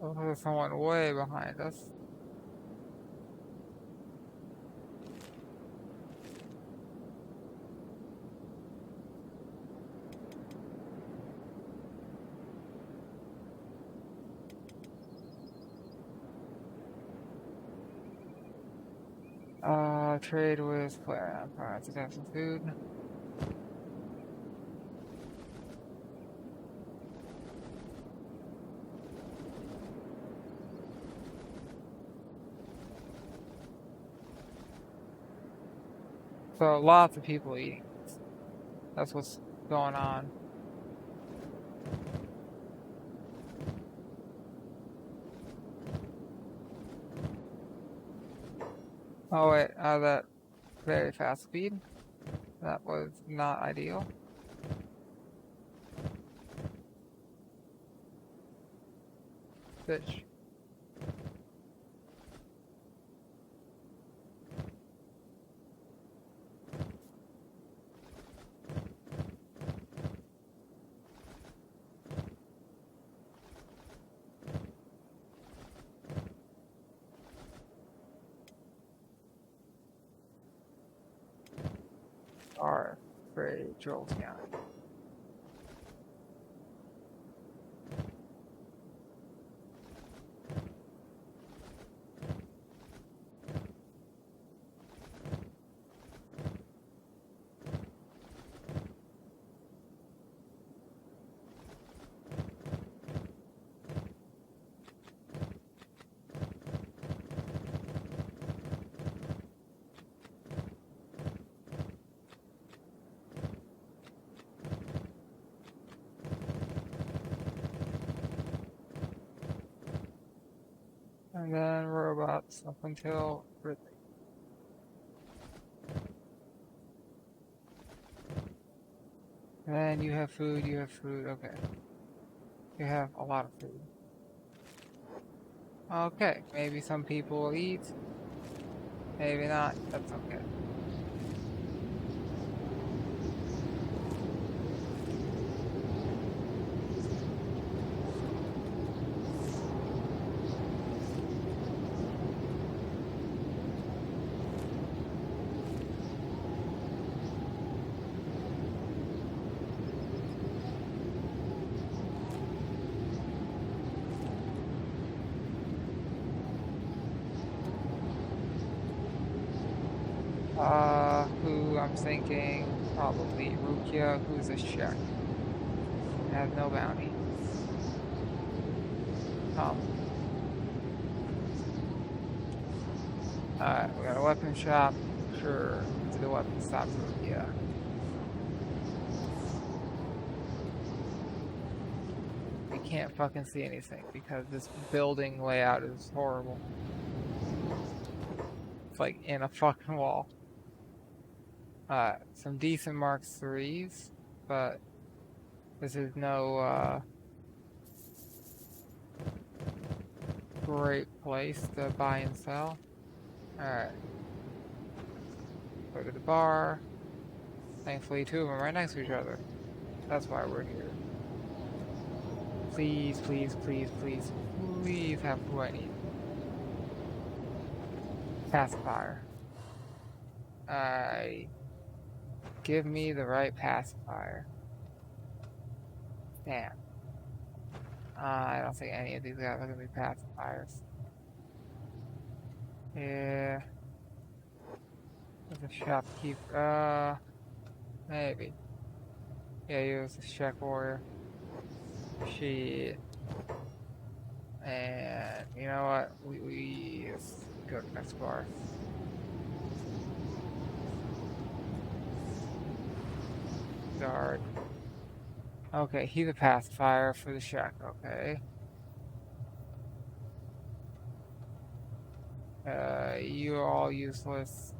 Oh, there's someone way behind us. Trade with Flare. Alright, let's have some food. So lots of people eating. That's what's going on. Oh wait, that very fast speed. That was not ideal. Fish. Are very jolting out. And then robots up until Ridley. And then you have food, okay. You have a lot of food. Okay, maybe some people will eat. Maybe not, that's okay. Who I'm thinking probably Rukia, who's a Czech. Has no bounty. Come. Alright, we got a weapon shop. Sure, to the weapon shop, Rukia. We can't fucking see anything because this building layout is horrible. It's like in a fucking wall. Some decent Mark 3s, but this is no great place to buy and sell. Alright. Go to the bar. Thankfully, two of them right next to each other. That's why we're here. Please, please, please, please, please have who I need. Pacifier. Give me the right pacifier. Damn. I don't think any of these guys are gonna be pacifiers. Yeah. There's a shopkeeper. Maybe. Yeah, he was a Czech warrior. Shit. And you know what? Let's go to the next bar. Guard. Okay, he's a pacifier for the Czech. Okay. You're all useless.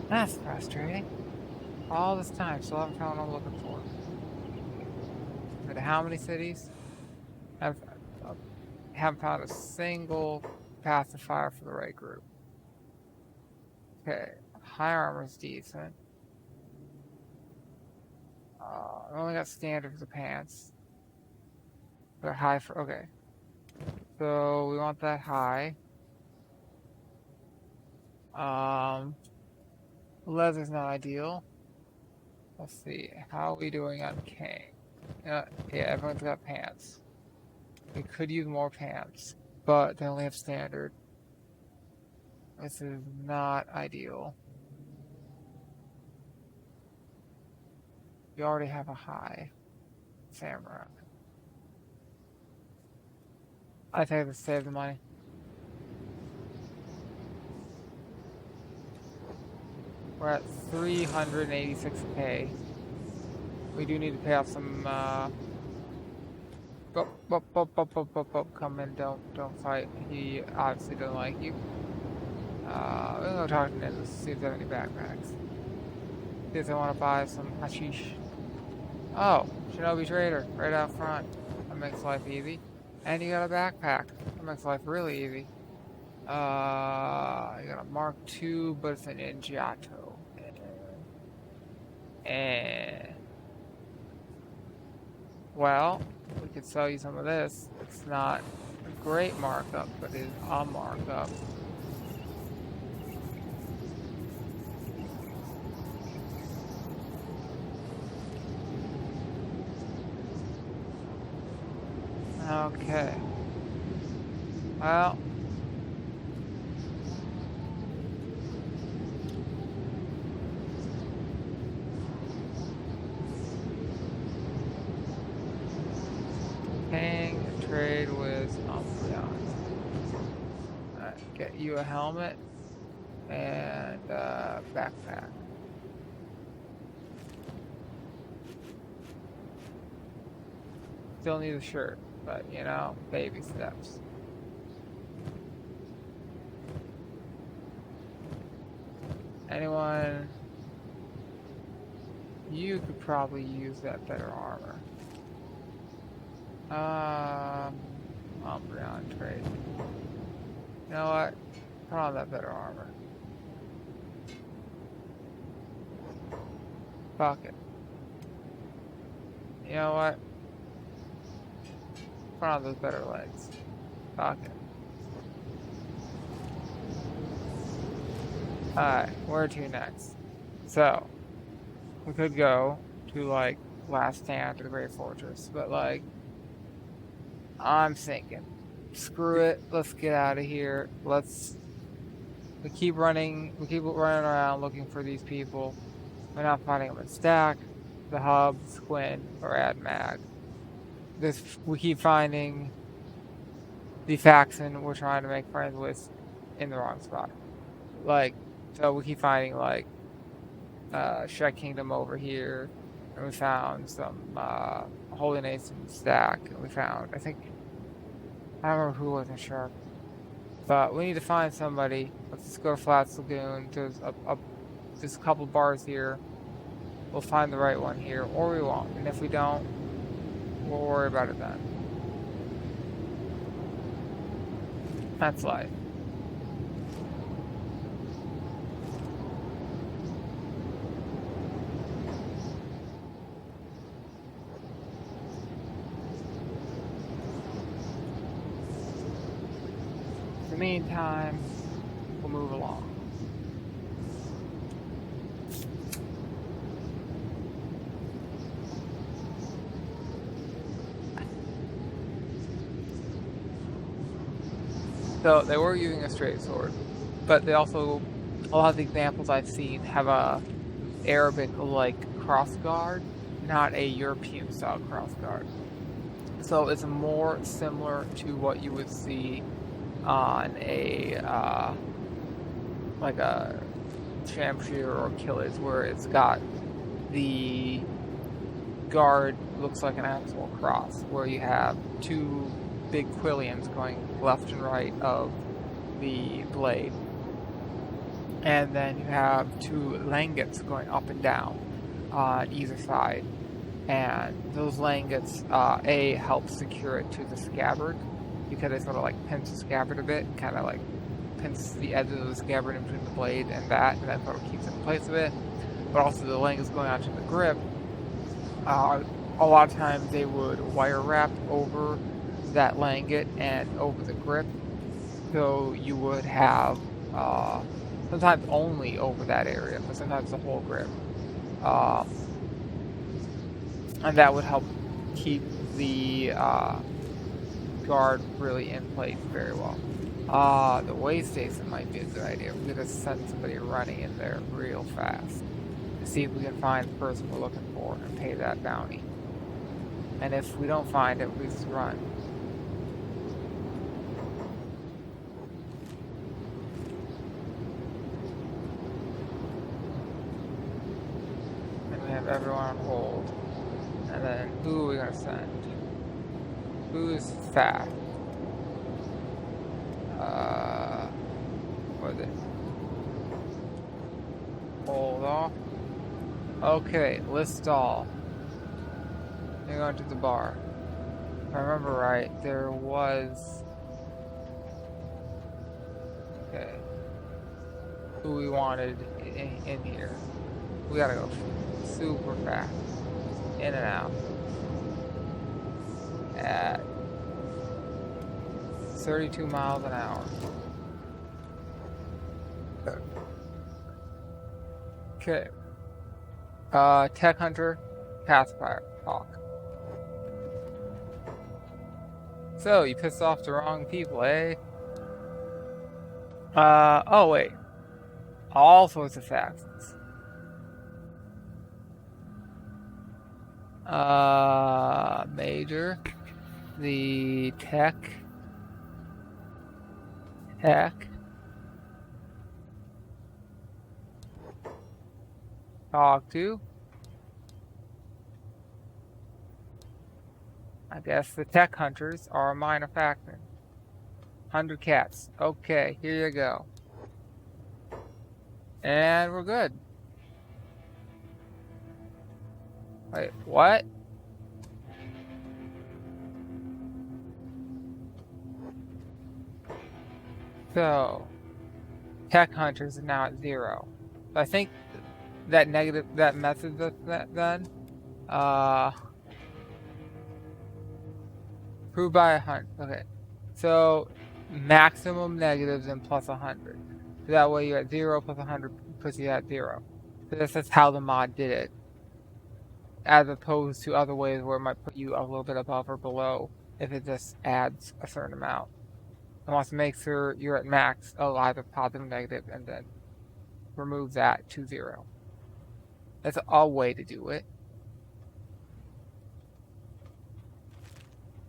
That's frustrating. All this time, still haven't found what I'm looking for. But how many cities? Haven't found a single pacifier for the right group. Okay, high armor's decent. I only got standard for the pants. They're high for, okay. So we want that high. Leather's not ideal. Let's see, how are we doing on King? Yeah, everyone's got pants. We could use more pants, but they only have standard. This is not ideal. We already have a high samurai. I think to save the money. We're at 386k. We do need to pay off some. Come in, don't fight. He obviously doesn't like you. We're gonna go talk to Ninja, see if they have any backpacks. See if they want to buy some hashish. Oh, Shinobi Trader, right out front. That makes life easy. And you got a backpack. That makes life really easy. You got a Mark II, but it's an Ninjato. And well, we could sell you some of this. It's not a great markup, but it is a markup. Okay. Well. Hang and trade with Umbreon. Alright, get you a helmet and backpack. Still need a shirt, but you know, baby steps. Anyone? You could probably use that better armor. Umbreon trade. You know what? Put on that better armor. Fuck it. You know what? Put on those better legs. Fuck it. Alright, where to next? So, we could go to, like, Last Stand or the Great Fortress, but, like, I'm thinking, screw it, let's get out of here. We keep running around looking for these people. We're not finding them in Stack, the Hub, Squint, or AdMag. We keep finding the faction we're trying to make friends with in the wrong spot. Like, so we keep finding, like, Shrek Kingdom over here, and we found some Holy Nation Stack, and we found, I don't remember who was in Shark, but we need to find somebody. Let's just go to Flats Lagoon. There's a couple bars here. We'll find the right one here, or we won't. And if we don't, we'll worry about it then. That's life. In the meantime, we'll move along. So they were using a straight sword, but they also, a lot of the examples I've seen have a Arabic-like crossguard, not a European-style crossguard. So it's more similar to what you would see on a like a Shamshir or Achilles, where it's got the guard looks like an actual cross, where you have two big quillions going left and right of the blade, and then you have two langets going up and down on either side, and those langets help secure it to the scabbard, because it sort of like pins the scabbard a bit and kind of like pins the edges of the scabbard in between the blade and that sort of keeps it in place a bit. But also the langets going onto the grip, a lot of times they would wire wrap over that langet and over the grip, so you would have sometimes only over that area, but sometimes the whole grip, and that would help keep the guard really in place very well. The way station might be a good idea. We're gonna send somebody running in there real fast to see if we can find the person we're looking for and pay that bounty. And if we don't find it, we just run. And we have everyone on hold. And then who are we gonna send? Who's fast? What is it? Hold off. Okay, list all. You're going to the bar. If I remember right, there was... Okay. Who we wanted in here. We gotta go super fast. In and out. At 32 miles an hour. Okay. Tech Hunter, Pacifier, Hawk. So, you pissed off the wrong people, eh? Oh wait. All sorts of factions. Major. The Tech. Talk to. I guess the Tech Hunters are a minor faction. 100 cats. Okay, here you go. And we're good. Wait, what? So, Tech Hunters are now at 0. So I think that method then, proved by 100. Okay, so maximum negatives and plus 100. That way you're at 0 plus 100 puts you at 0. So that's how the mod did it, as opposed to other ways where it might put you a little bit above or below if it just adds a certain amount. It wants to make sure you're at max of either positive or negative, and then remove that to 0. That's a way to do it.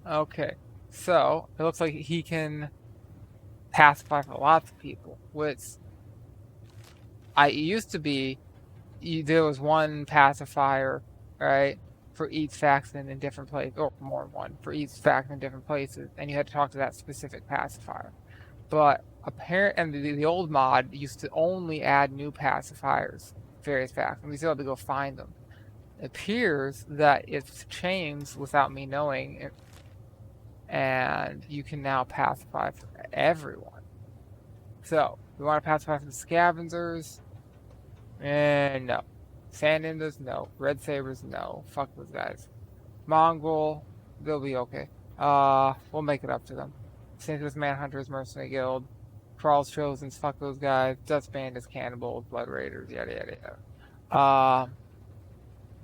Okay, so it looks like he can pacify for lots of people, which it used to be there was one pacifier, right, for each faction in different places, or more than one for each faction in different places, and you had to talk to that specific pacifier. But and the old mod used to only add new pacifiers, various factions. We still had to go find them. It appears that it's changed without me knowing, and you can now pacify for everyone. So, we want to pacify for the scavengers? No. Sand Ninjas? No. Red Sabers? No. Fuck those guys. Mongol? They'll be okay. We'll make it up to them. Same with Manhunters, Mercenary Guild. Crawls, Chosens, fuck those guys. Dust Bandits, Cannibals, Blood Raiders, yada yada yada.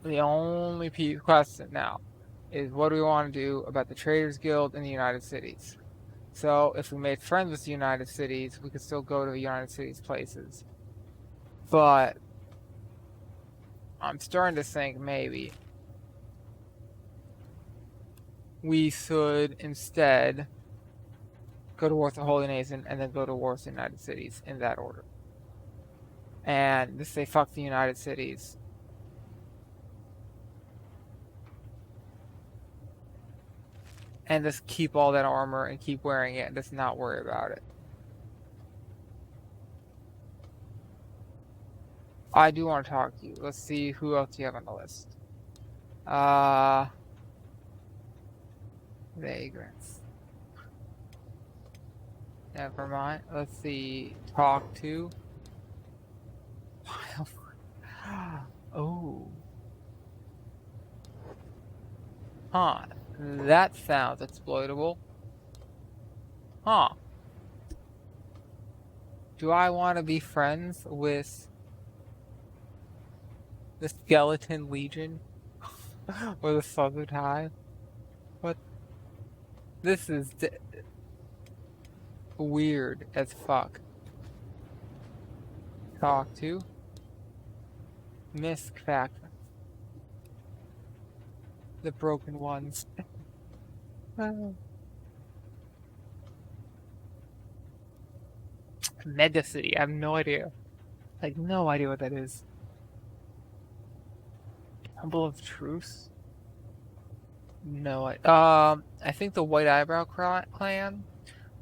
The only question now is what do we want to do about the Traders Guild in the United Cities? So if we made friends with the United Cities, we could still go to the United Cities places. But I'm starting to think maybe we should instead go to war with the Holy Nation and then go to war with the United Cities in that order. And just say fuck the United Cities. And just keep all that armor and keep wearing it and just not worry about it. I do want to talk to you. Let's see who else you have on the list. Vagrants. Never mind. Let's see. Talk to. Oh. Huh. That sounds exploitable. Huh. Do I want to be friends with the Skeleton Legion? Or the Southern Hive? What? This is weird as fuck. Talk to. Misk faction. The broken ones. Mega City. I have no idea. Like, no idea what that is. Temple of Truce? No, I think the White Eyebrow clan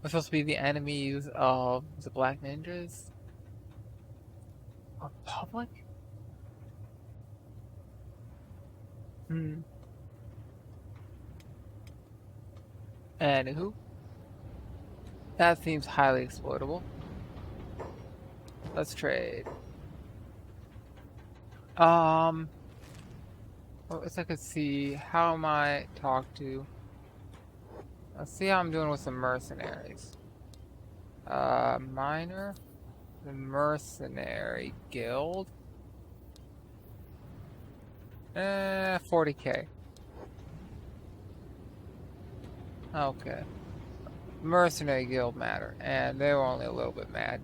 was supposed to be the enemies of the Black Ninjas. Republic? And who? That seems highly exploitable. Let's trade. Well, if I could see, how am I talked to? Let's see how I'm doing with the mercenaries. Minor? The Mercenary Guild? 40k. Okay. Mercenary Guild matter, and they were only a little bit mad.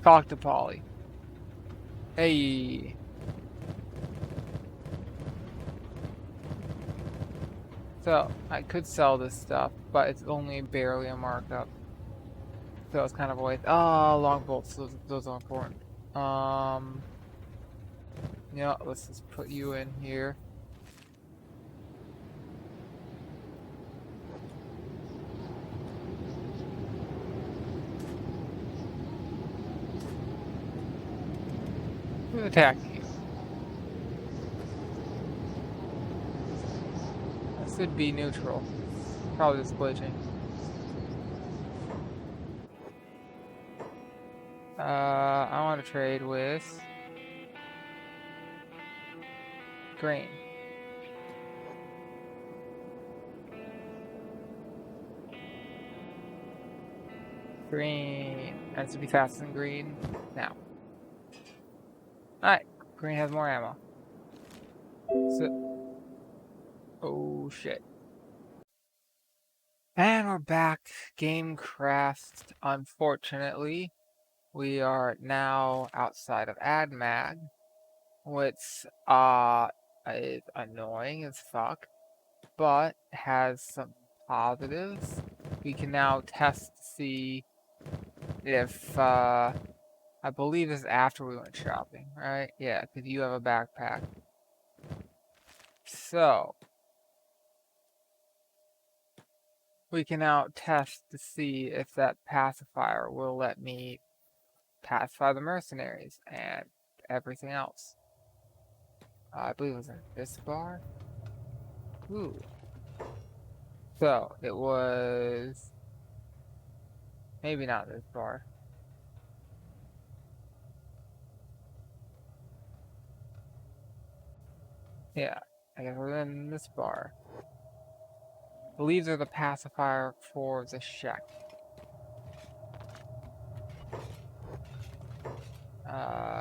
Talk to Polly. Hey. So, I could sell this stuff, but it's only barely a markup. So it's kind of a waste. Oh, long bolts, those are important. Yeah, let's just put you in here. Who's attacking you? This would be neutral. Probably just glitching. I want to trade with grain. Green. Has to be faster than green. Now. Alright. Green has more ammo. So. Oh shit. And we're back. Game crashed. Unfortunately. We are now outside of AdMag. Which is annoying as fuck. But has some positives. We can now test to see if I believe this is after we went shopping, right? Yeah, because you have a backpack. So, we can now test to see if that pacifier will let me pacify the mercenaries and everything else. I believe it was in this bar. Ooh. So, it was... maybe not this bar. Yeah, I guess we're in this bar. I believe they're the pacifier for the shack.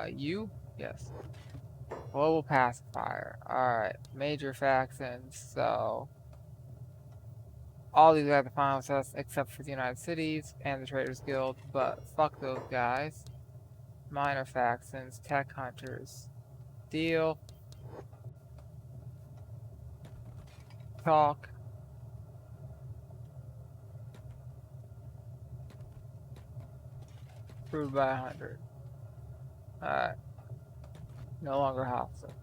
You? Yes. Global pacifier. Alright. Major factions. So, all these are the final test except for the United Cities and the Traders Guild. But fuck those guys. Minor factions. Tech hunters. Deal. Talk. Approved by 100. Alright. No longer hostile.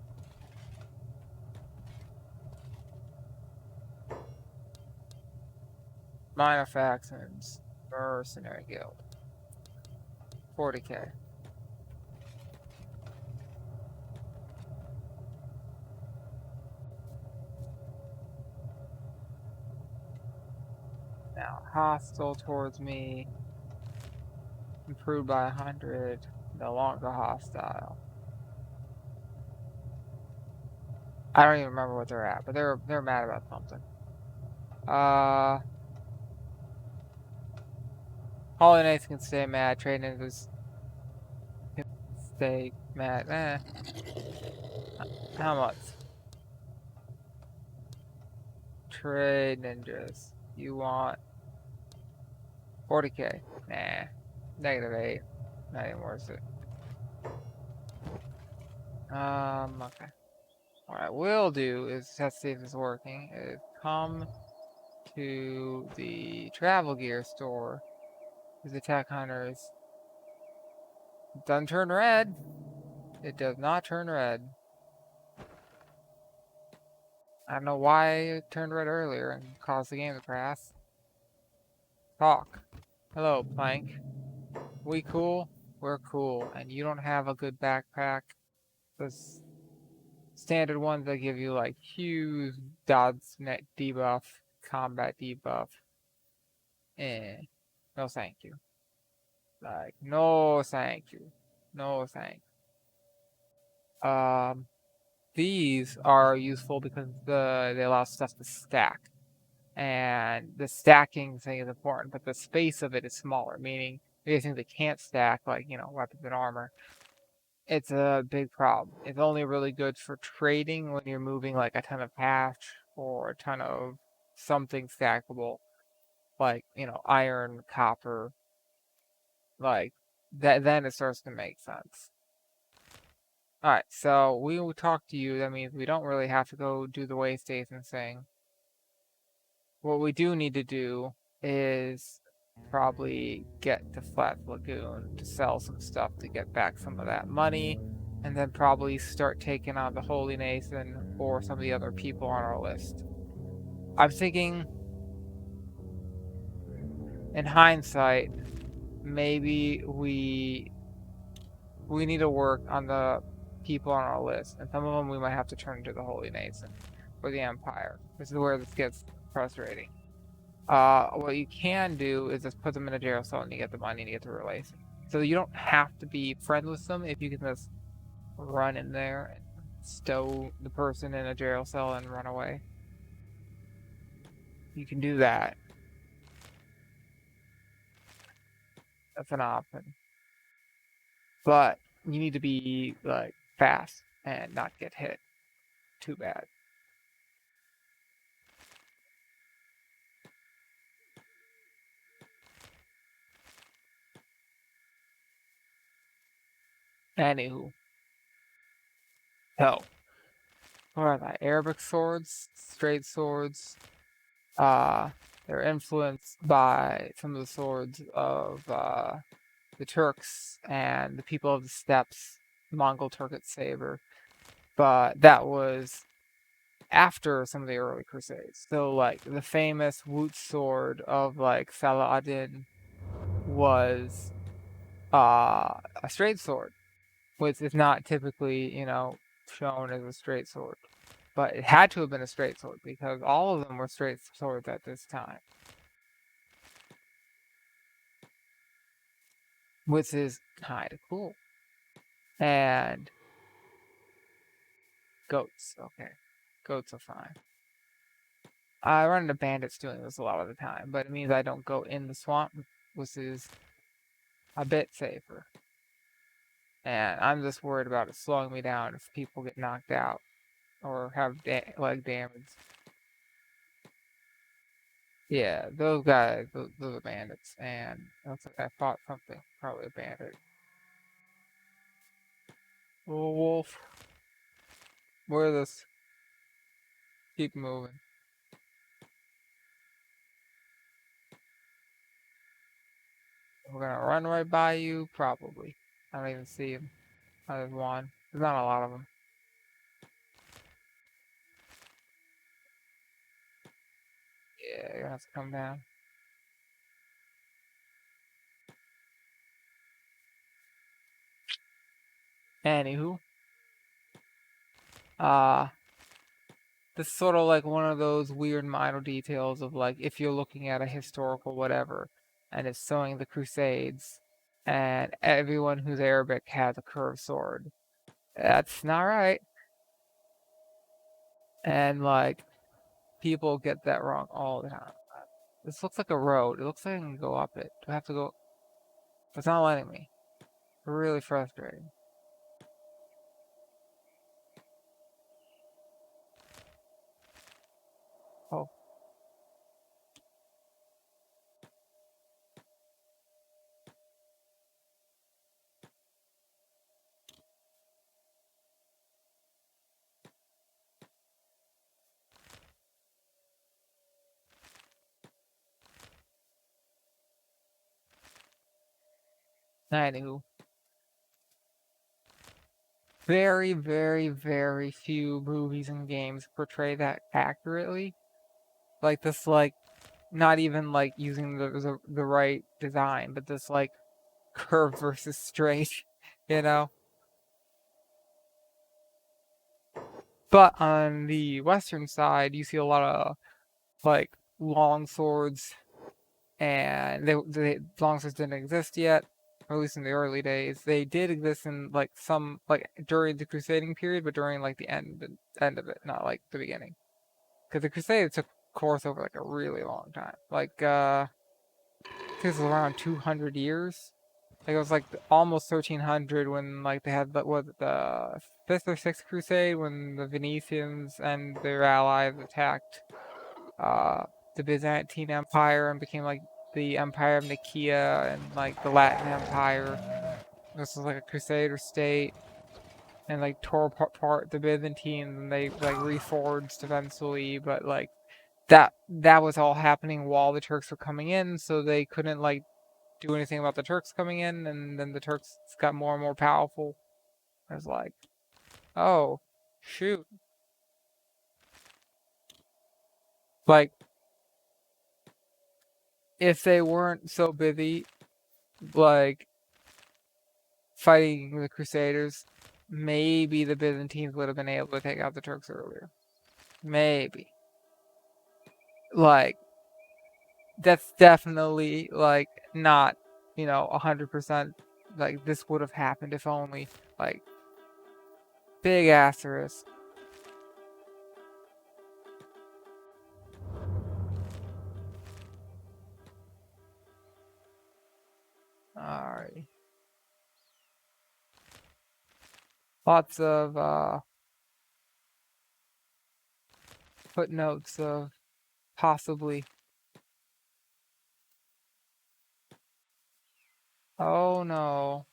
Minor factions. Mercenary Guild. 40k. Now, hostile towards me. Improved by 100. No longer hostile. I don't even remember what they're at, but they're mad about something. Holy Knights can stay mad. Trade ninjas can stay mad. How much? Trade ninjas. You want 40k? Nah. -8. Not even worth it. Okay. What I will do is test to see if it's working. Is come to the travel gear store. These attack hunters. It doesn't turn red. It does not turn red. I don't know why it turned red earlier and caused the game to crash. Talk. Hello, Plank. We cool? We're cool. And you don't have a good backpack? The standard ones that give you like huge dodge net debuff, combat debuff. No thank you. Like, no thank you. No thank you. These are useful because they allow stuff to stack. And the stacking thing is important, but the space of it is smaller, meaning anything that can't stack, like, weapons and armor, it's a big problem. It's only really good for trading when you're moving like a ton of cash or a ton of something stackable, like, iron, copper, like that, then it starts to make sense. Alright, so we will talk to you. That means we don't really have to go do the way station thing. What we do need to do is probably get to Flat Lagoon to sell some stuff to get back some of that money, and then probably start taking on the Holy Nathan or some of the other people on our list. I'm thinking, in hindsight, maybe we need to work on the people on our list, and some of them we might have to turn to the Holy Nathan or the Empire. This is where this gets frustrating. What you can do is just put them in a jail cell and you get the money and you get the relation. So you don't have to be friends with them if you can just run in there and stow the person in a jail cell and run away. You can do that. That's an option. But you need to be like fast and not get hit too bad. Anywho, so what are they? Arabic swords, straight swords. Uh, they're influenced by some of the swords of the Turks and the people of the steppes, Mongol Turkic saber. But that was after some of the early crusades. So like the famous Woot sword of like Saladin was a straight sword, which is not typically, shown as a straight sword. But it had to have been a straight sword because all of them were straight swords at this time. Which is kind of cool. And goats, okay. Goats are fine. I run into bandits doing this a lot of the time, but it means I don't go in the swamp, which is a bit safer. And I'm just worried about it slowing me down if people get knocked out or have leg damage. Yeah, those guys, those are bandits. And it looks like I fought something, probably a bandit. Little wolf. Where this? Keep moving. We're gonna run right by you, probably. I don't even see him. There's one. There's not a lot of them. Yeah, you're gonna have to come down. Anywho, uh, this is sort of like one of those weird minor details of like if you're looking at a historical whatever, and it's showing the Crusades, and everyone who's Arabic has a curved sword. That's not right. And like people get that wrong all the time. This looks like a road. It looks like I can go up it. Do I have to go? It's not letting me. Really frustrating. Oh, anywho. Very, very, very few movies and games portray that accurately. Like this, like not even like using the right design, but this like curve versus straight, you know. But on the western side, you see a lot of like long swords, and they long swords didn't exist yet, or at least in the early days. They did exist in like some like during the crusading period, but during like the end of it, not like the beginning. Because the Crusades took course over like a really long time. Like, I think it was around 200 years. Like, it was like almost 1300 when like they had the fifth or sixth Crusade when the Venetians and their allies attacked uh, the Byzantine Empire and became like the Empire of Nicaea and like the Latin Empire. This was like a Crusader state and like tore apart the Byzantines and they like reforged eventually, but like that was all happening while the Turks were coming in, so they couldn't like do anything about the Turks coming in, and then the Turks got more and more powerful. I was like, oh, shoot. Like, if they weren't so busy, like, fighting the Crusaders, maybe the Byzantines would have been able to take out the Turks earlier. Maybe. Like, that's definitely, like, not, 100%, like, this would have happened if only, like, big asterisk. Alright. Lots of footnotes of possibly. Oh no.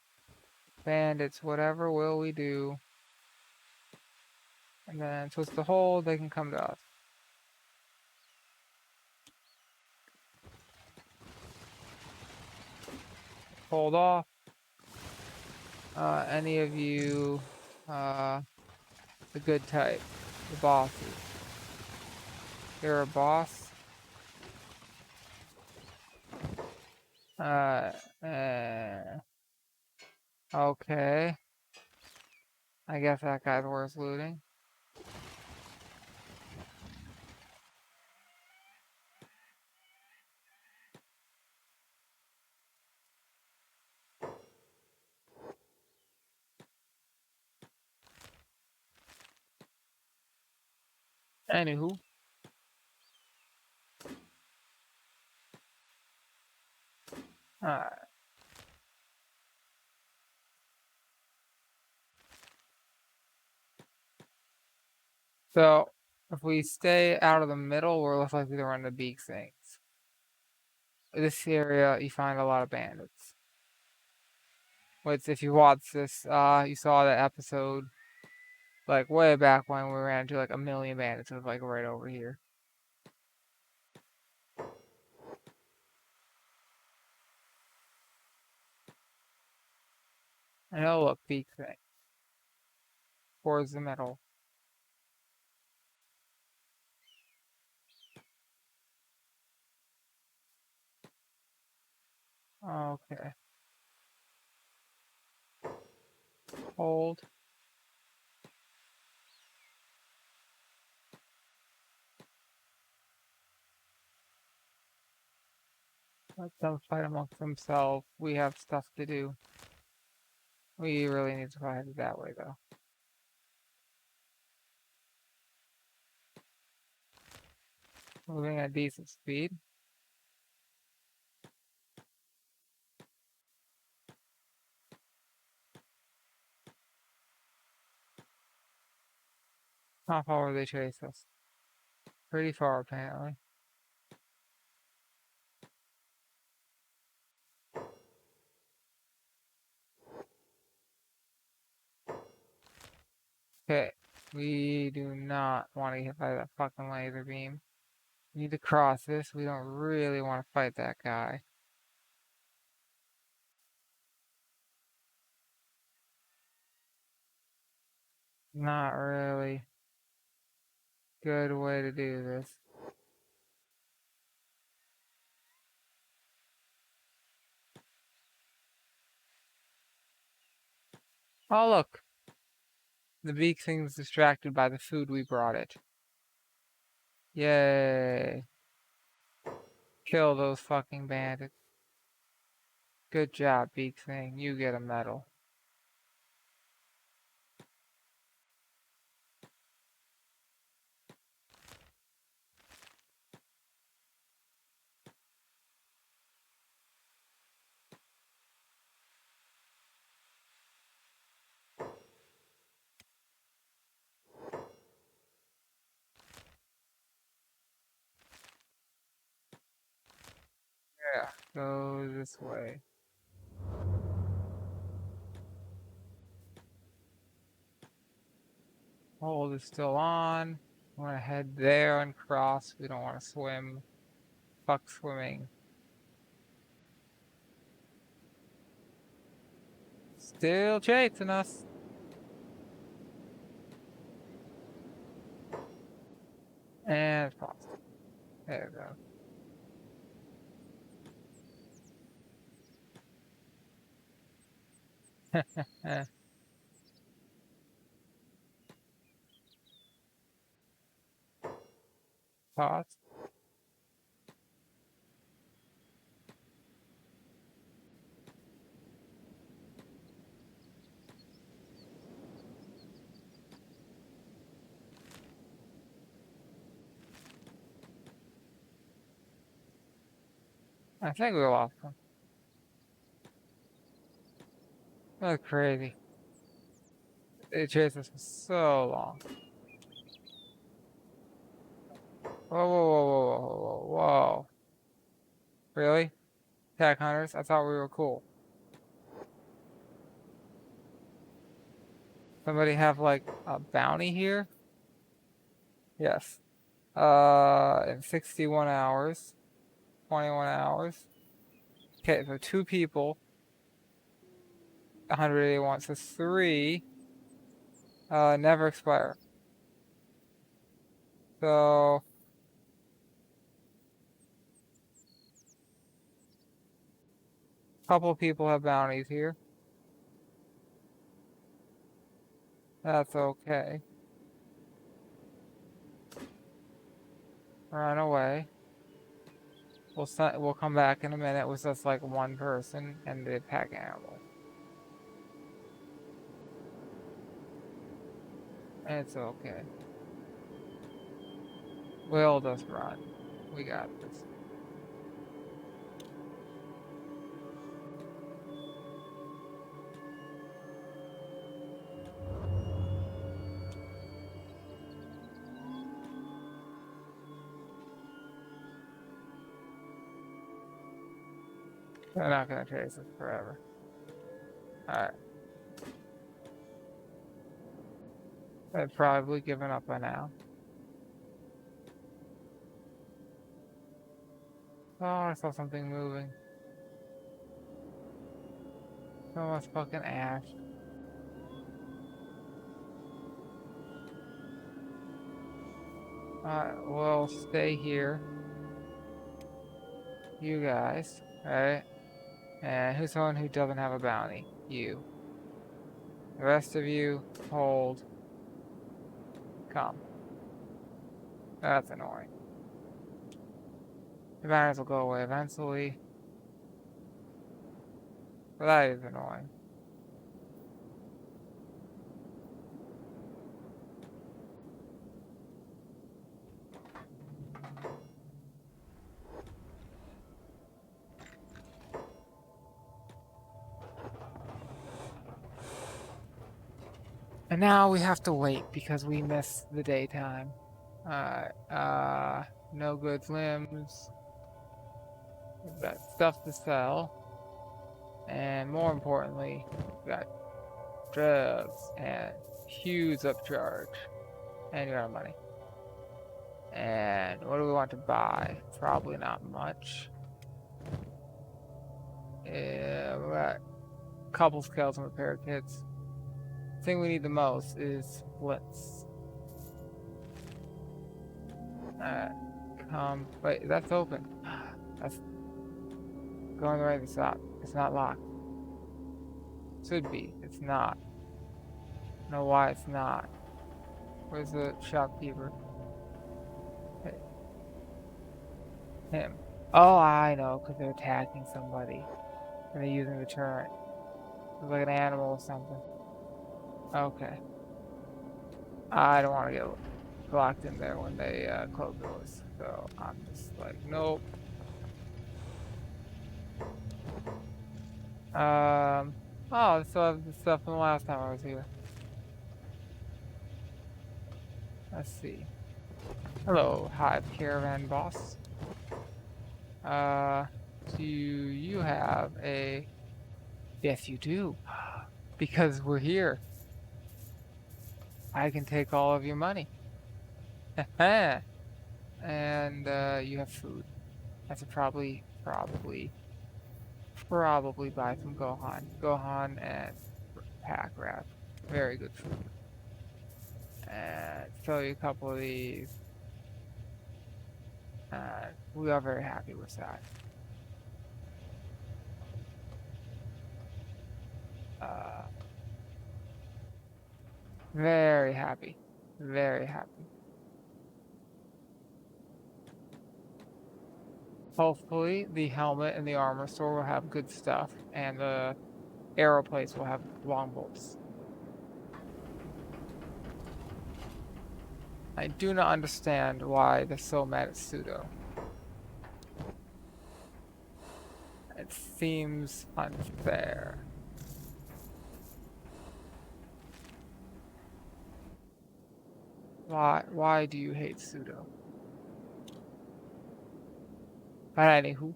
Bandits, whatever will we do? And then twist the hole, they can come to us. Hold off. Any of you, the good type, the bosses. You're a boss. Uh, uh, okay. I guess that guy's worth looting. Anywho. Alright. So, if we stay out of the middle, we're less likely to run into beak things. This area, you find a lot of bandits. Which, if you watch this, you saw that episode, like, way back when we ran into, like, a million bandits. It was, like, right over here. And oh, look, beak thing. Towards the middle. Okay. Hold. Let them fight amongst themselves. We have stuff to do. We really need to fight it that way, though. Moving at decent speed. How far will they chase us? Pretty far, apparently. Okay. We do not want to get hit by that fucking laser beam. We need to cross this. We don't really want to fight that guy. Not really good way to do this. Oh, look. The beak thing's distracted by the food we brought it. Yay. Kill those fucking bandits. Good job, beak thing. You get a medal. Yeah, go this way. Hold is still on. We want to head there and cross. We don't want to swim. Fuck swimming. Still chasing us. And cross. There we go. Pause. I think we lost them. That's crazy. It chased us for so long. Whoa, whoa, whoa, whoa, whoa, whoa, whoa. Really? Attack hunters? I thought we were cool. Somebody have like a bounty here? Yes. In 61 hours. 21 hours. Okay, so 2 people. 181. So 3. Never expire. So a couple people have bounties here. That's okay. Run away. We'll come back in a minute with just like one person and the pack animal. It's okay. We'll just run. We got this. They're not gonna chase us forever. Alright. They've probably given up by now. Oh, I saw something moving. So much fucking ash. We'll stay here. You guys, right? And who's someone who doesn't have a bounty? You. The rest of you, hold. Come. That's annoying. The bounties will go away eventually. But that is annoying. And now we have to wait because we missed the daytime. No good limbs. We've got stuff to sell. And more importantly, we got drugs and huge upcharge. And you got money. And what do we want to buy? Probably not much. Yeah, we got a couple skeleton repair kits. The thing we need the most is splits. Wait, that's open. That's going the right side. It's not locked. Should be. It's not. I don't know why it's not. Where's the shopkeeper? Hey. Him. Oh, I know, because they're attacking somebody. And they're using the turret. It's like an animal or something. Okay. I don't want to get locked in there when they close doors. So I'm just like, nope. Oh, I still have the stuff from the last time I was here. Let's see. Hello, Hive Caravan boss. Do you have a... Yes, you do. Because we're here. I can take all of your money. And you have food. I should probably buy some Gohan. Gohan and pack rat. Very good food. And show you a couple of these. We are very happy with that. Very happy. Very happy. Hopefully, the helmet and the armor store will have good stuff, and the arrow plates will have long bolts. I do not understand why they're so mad at Pseudo. It seems unfair. Why do you hate pseudo? But anywho,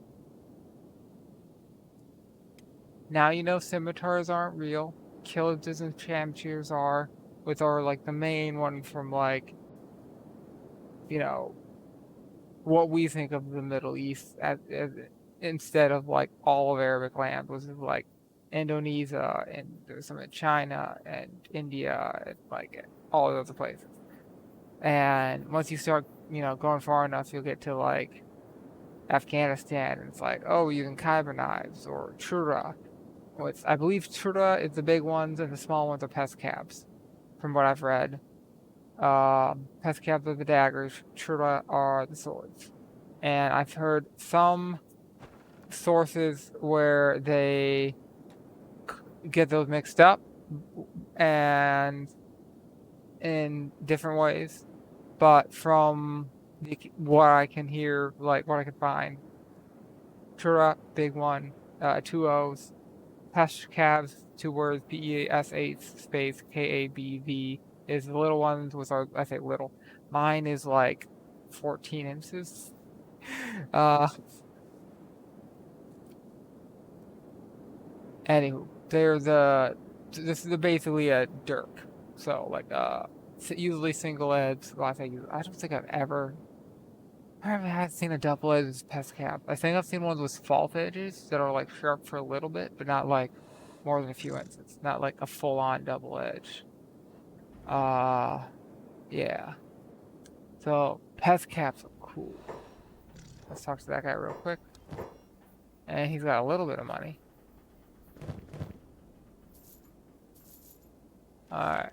now you know scimitars aren't real. Killiges and shamshirs are, which are like the main one from like, you know, what we think of the Middle East as instead of like all of Arabic land, which is like Indonesia and there's some in China and India and like all of those places. And once you start, going far enough, you'll get to like Afghanistan, and it's like, oh, using kyber knives or chura. Which I believe chura is the big ones, and the small ones are pest cabs, from what I've read. Pest cabs are the daggers, chura are the swords. And I've heard some sources where they get those mixed up and in different ways. But from what I can hear, like what I can find, chura, big one, two O's, pest cabs, two words, PESH space KABV is the little ones, which are, I say little. Mine is like 14 inches. Uh, Anywho, this is basically a dirk. So like usually single edge. Well, I don't think I haven't seen a double edged pest cap. I think I've seen ones with false edges that are like sharp for a little bit, but not like more than a few inches. Not like a full on double edge. Uh yeah. So pest caps are cool. Let's talk to that guy real quick. And he's got a little bit of money. Alright.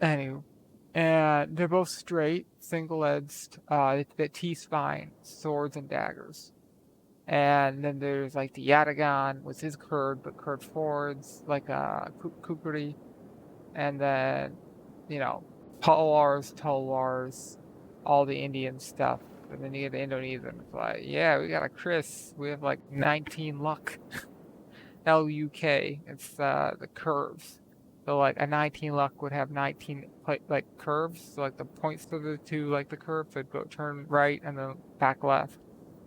Anywho. And they're both straight, single-edged, the T-spine, swords and daggers. And then there's like the Yatagan with his curved, but curved forwards, like Kukuri. And then, Talwars, all the Indian stuff. And then you get the Indonesian. It's like, yeah, we got a Chris. We have like 19 luck. LUK. It's the curves. So like a 19 luck would have 19 like curves. So like the points to the curves would go turn right and then back left.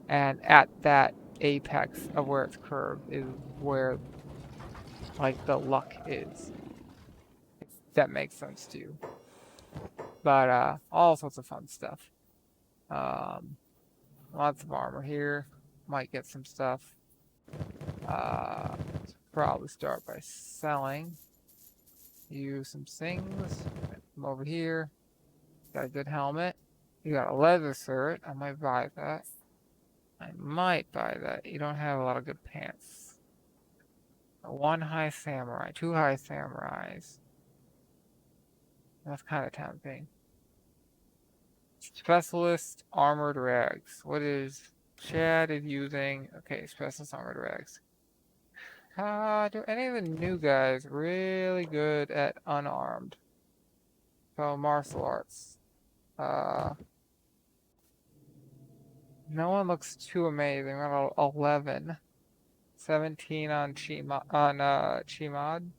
And at that apex of where it's curved is where like the luck is. If that makes sense to you. But all sorts of fun stuff. Lots of armor here. Might get some stuff. Probably start by selling you some things. Come over here. Got a good helmet. You got a leather shirt. I might buy that. You don't have a lot of good pants. One high samurai. Two high samurais. That's kind of tempting. Specialist armored rags. What is Chad is using? Okay, specialist armored rags. Do any of the new guys really good at unarmed? So martial arts. No one looks too amazing. We're at 11. 17 on Chimad.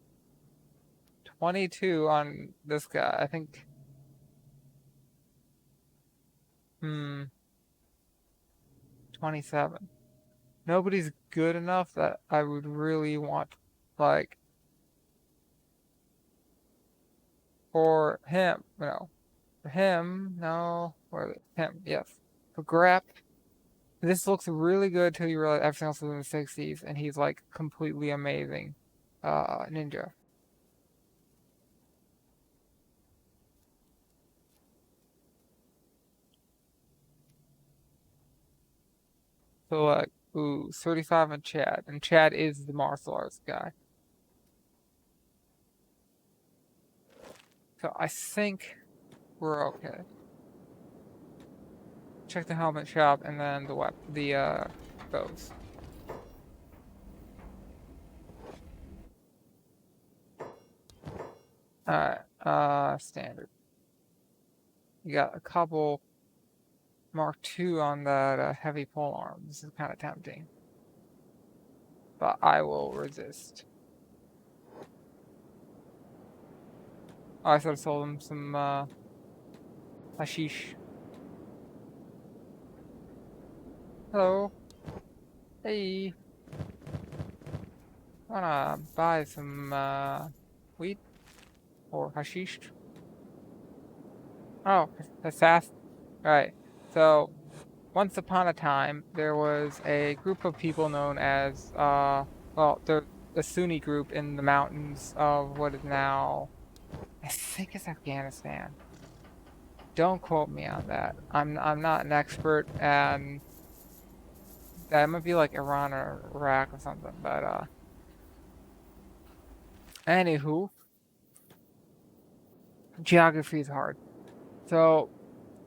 22 on this guy. I think. 27. Nobody's good enough that I would really want, like, for him. No. For him, no. For him, yes. For Grep, this looks really good till you realize everything else is in the 60s, and he's, like, completely amazing. Ninja. So, like, ooh, 35 on Chad, and Chad is the martial arts guy. So I think we're okay. Check the helmet shop and then the bows. Alright, standard. You got a couple Mark II on that heavy pole arm. This is kind of tempting. But I will resist. Oh, I should have sold him some hashish. Hello. Hey. Wanna buy some weed or hashish? Oh, assassin. Right. So, once upon a time, there was a group of people known as, well, they're a Sunni group in the mountains of what is now, I think it's Afghanistan. Don't quote me on that. I'm not an expert, and that might be like Iran or Iraq or something. But anywho, geography is hard. So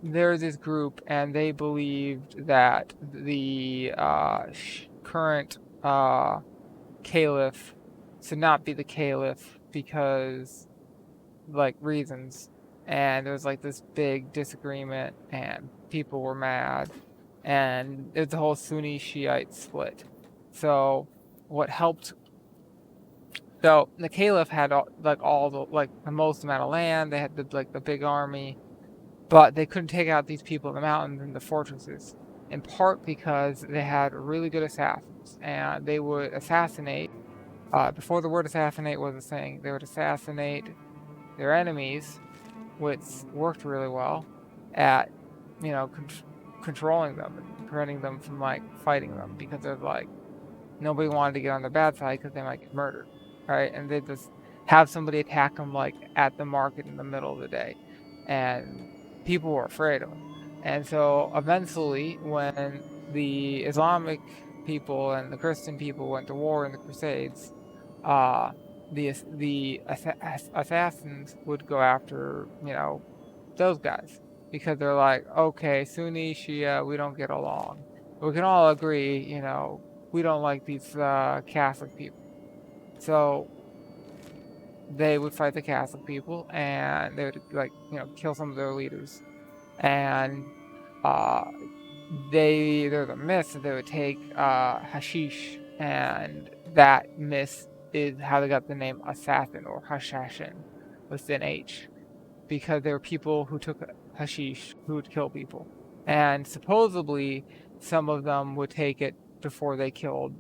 there's this group, and they believed that the current caliph should not be the caliph because like reasons. And there was like this big disagreement, and people were mad, and it's a whole Sunni Shiite split. So what helped? So the caliph had all the like the most amount of land. They had the big army, but they couldn't take out these people in the mountains and the fortresses. In part because they had really good assassins, and they would assassinate. Before the word assassinate was a thing, they would assassinate their enemies, which worked really well at, you know, controlling them and preventing them from like fighting them because they're like nobody wanted to get on the bad side because they might get murdered, right? And they just have somebody attack them like at the market in the middle of the day, and people were afraid of them. And so eventually, when the Islamic people and the Christian people went to war in the Crusades, uh, the assassins would go after those guys because they're like, okay, Sunni, Shia, we don't get along. We can all agree, we don't like these Catholic people. So they would fight the Catholic people, and they would kill some of their leaders. And uh, there's a myth that they would take hashish, and that myth is how they got the name assassin or hashashin with an H, because there were people who took hashish who would kill people. And supposedly, some of them would take it before they killed,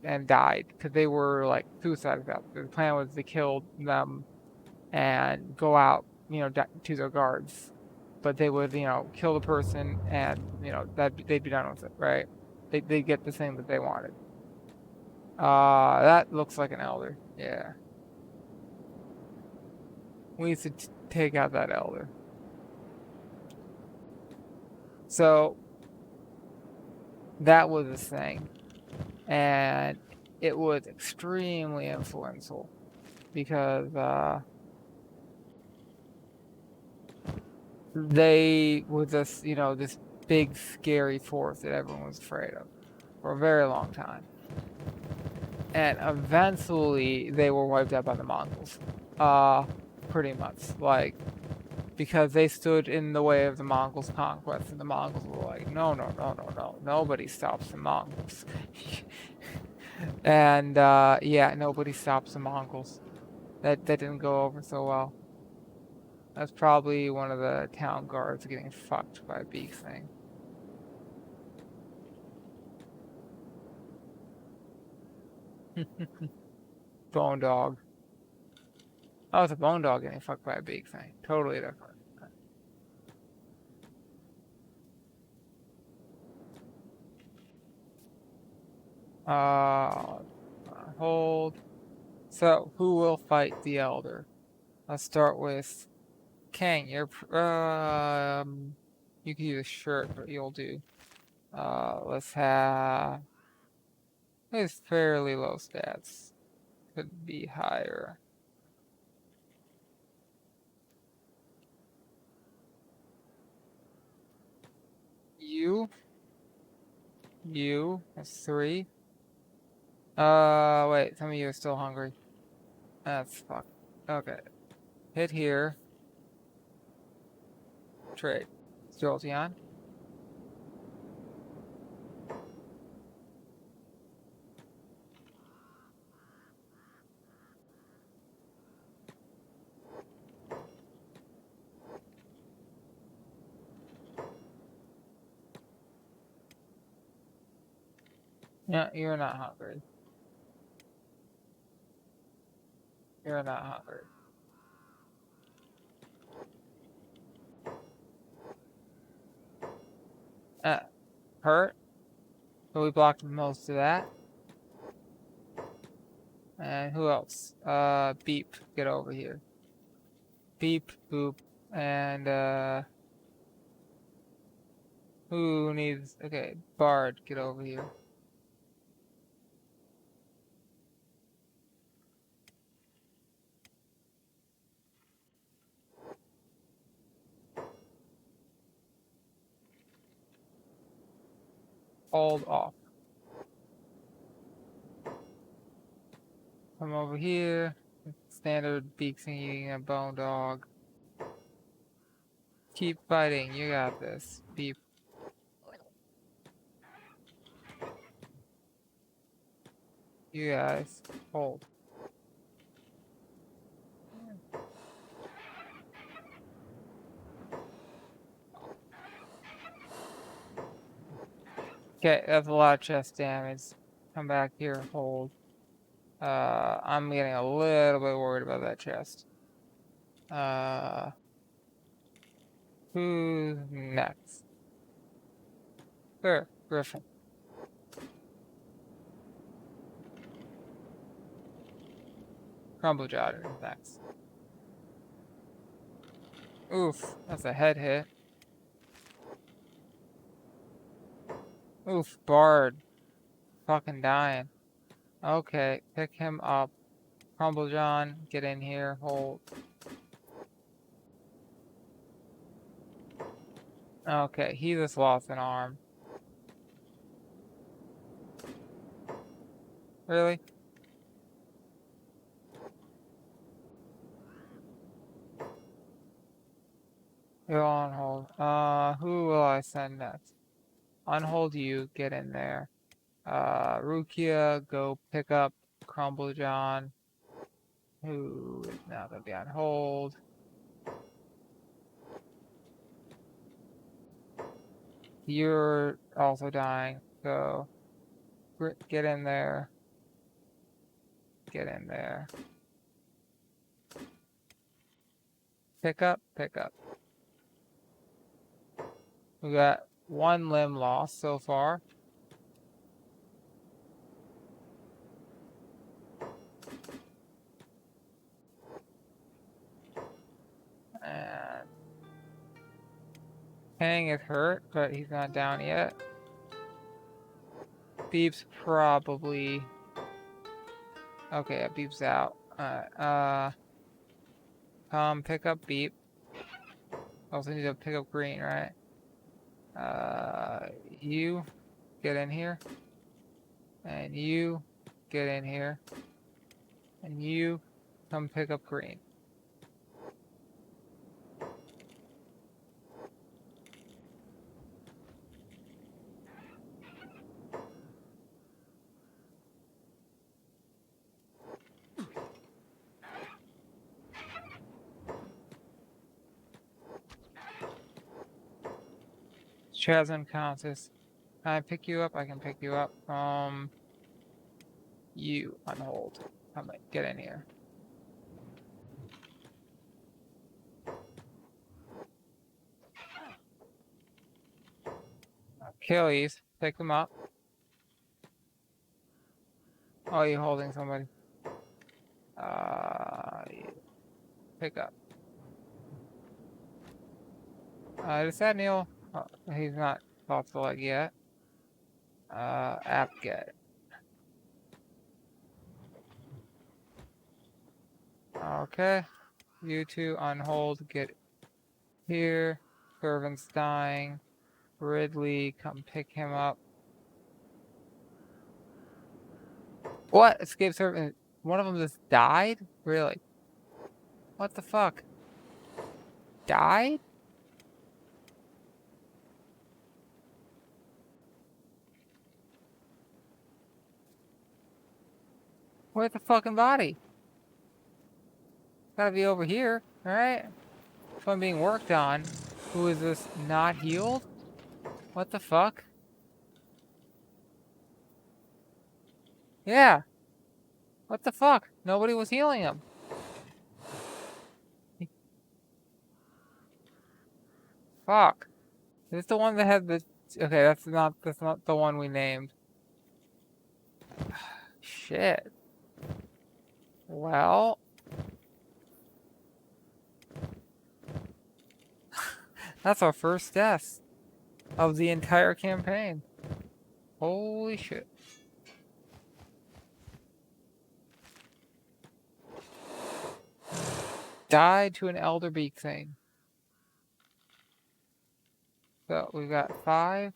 and died because they were like suicide attempts. The plan was to kill them and go out, to their guards. But they would, kill the person and, that they'd be done with it, right? They'd get the thing that they wanted. That looks like an elder. Yeah. We need to take out that elder. So that was a thing, and it was extremely influential because they were this, this big scary force that everyone was afraid of for a very long time. And eventually they were wiped out by the Mongols. Pretty much. Like, because they stood in the way of the Mongols' conquest, and the Mongols were like, no, no, no, no, no, nobody stops the Mongols. And yeah, nobody stops the Mongols. That didn't go over so well. That's probably one of the town guards getting fucked by a beak thing. Bone dog. Oh, it's a bone dog getting fucked by a beak thing. Totally different. Uh, hold. So, who will fight the elder? Let's start with Kang. You can use a shirt, but you'll do. Let's have. It's fairly low stats. Could be higher. You. That's 3. Wait. Some of you are still hungry. That's fuck. Okay. Hit here. Trade. Jolteon. Yeah, you're not hungry. You're not hungry. Hurt. So we blocked most of that. And who else? Beep, get over here. Beep, boop, and who needs? Okay, Bard, get over here. Hold off. Come over here. Standard beaks and eating a bone dog. Keep fighting. You got this. Beep. You guys hold. Okay, that's a lot of chest damage. Come back here. Hold. I'm getting a little bit worried about that chest. Who's next? Sure, Griffin. Crumble Jotter is next. Oof, that's a head hit. Oof, Bard. Fucking dying. Okay, pick him up. Crumble John, get in here, hold. Okay, he just lost an arm. Really? You're on hold. Who will I send next? Unhold you, get in there. Rukia, go pick up Crumble John, who is now gonna be on hold. You're also dying, so get in there. Get in there. Pick up, pick up. We got one limb lost so far. And Kang is hurt, but he's not down yet. Beep's probably... Okay, yeah, Beep's out. Alright, come pick up Beep. Also need to pick up Green, right? You get in here. And you get in here. And you come pick up Green. Chasm Countess. Can I pick you up? I can pick you up. You on hold. Come on, get in here. Achilles, pick them up. Oh, you're holding somebody. Pick up. Does that Neil? Oh, he's not off the leg yet. App get. Okay. You two on hold, get here. Servant's dying. Ridley, come pick him up. What? Escape servant. One of them just died? Really? What the fuck? Died? Where's the fucking body? Gotta be over here, alright? If I'm being worked on, who is this not healed? What the fuck? Yeah. What the fuck? Nobody was healing him. Fuck. Is this the one that had the... Okay, that's not the one we named. Shit. Well... That's our first death of the entire campaign. Holy shit. Died to an elder beak thing. So we've got 5.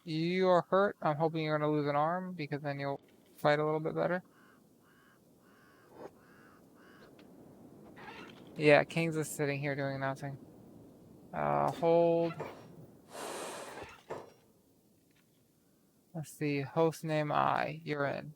You are hurt. I'm hoping you're going to lose an arm because then you'll fight a little bit better. Yeah, King's is sitting here doing nothing. Hold. Let's see. Host name I. You're in.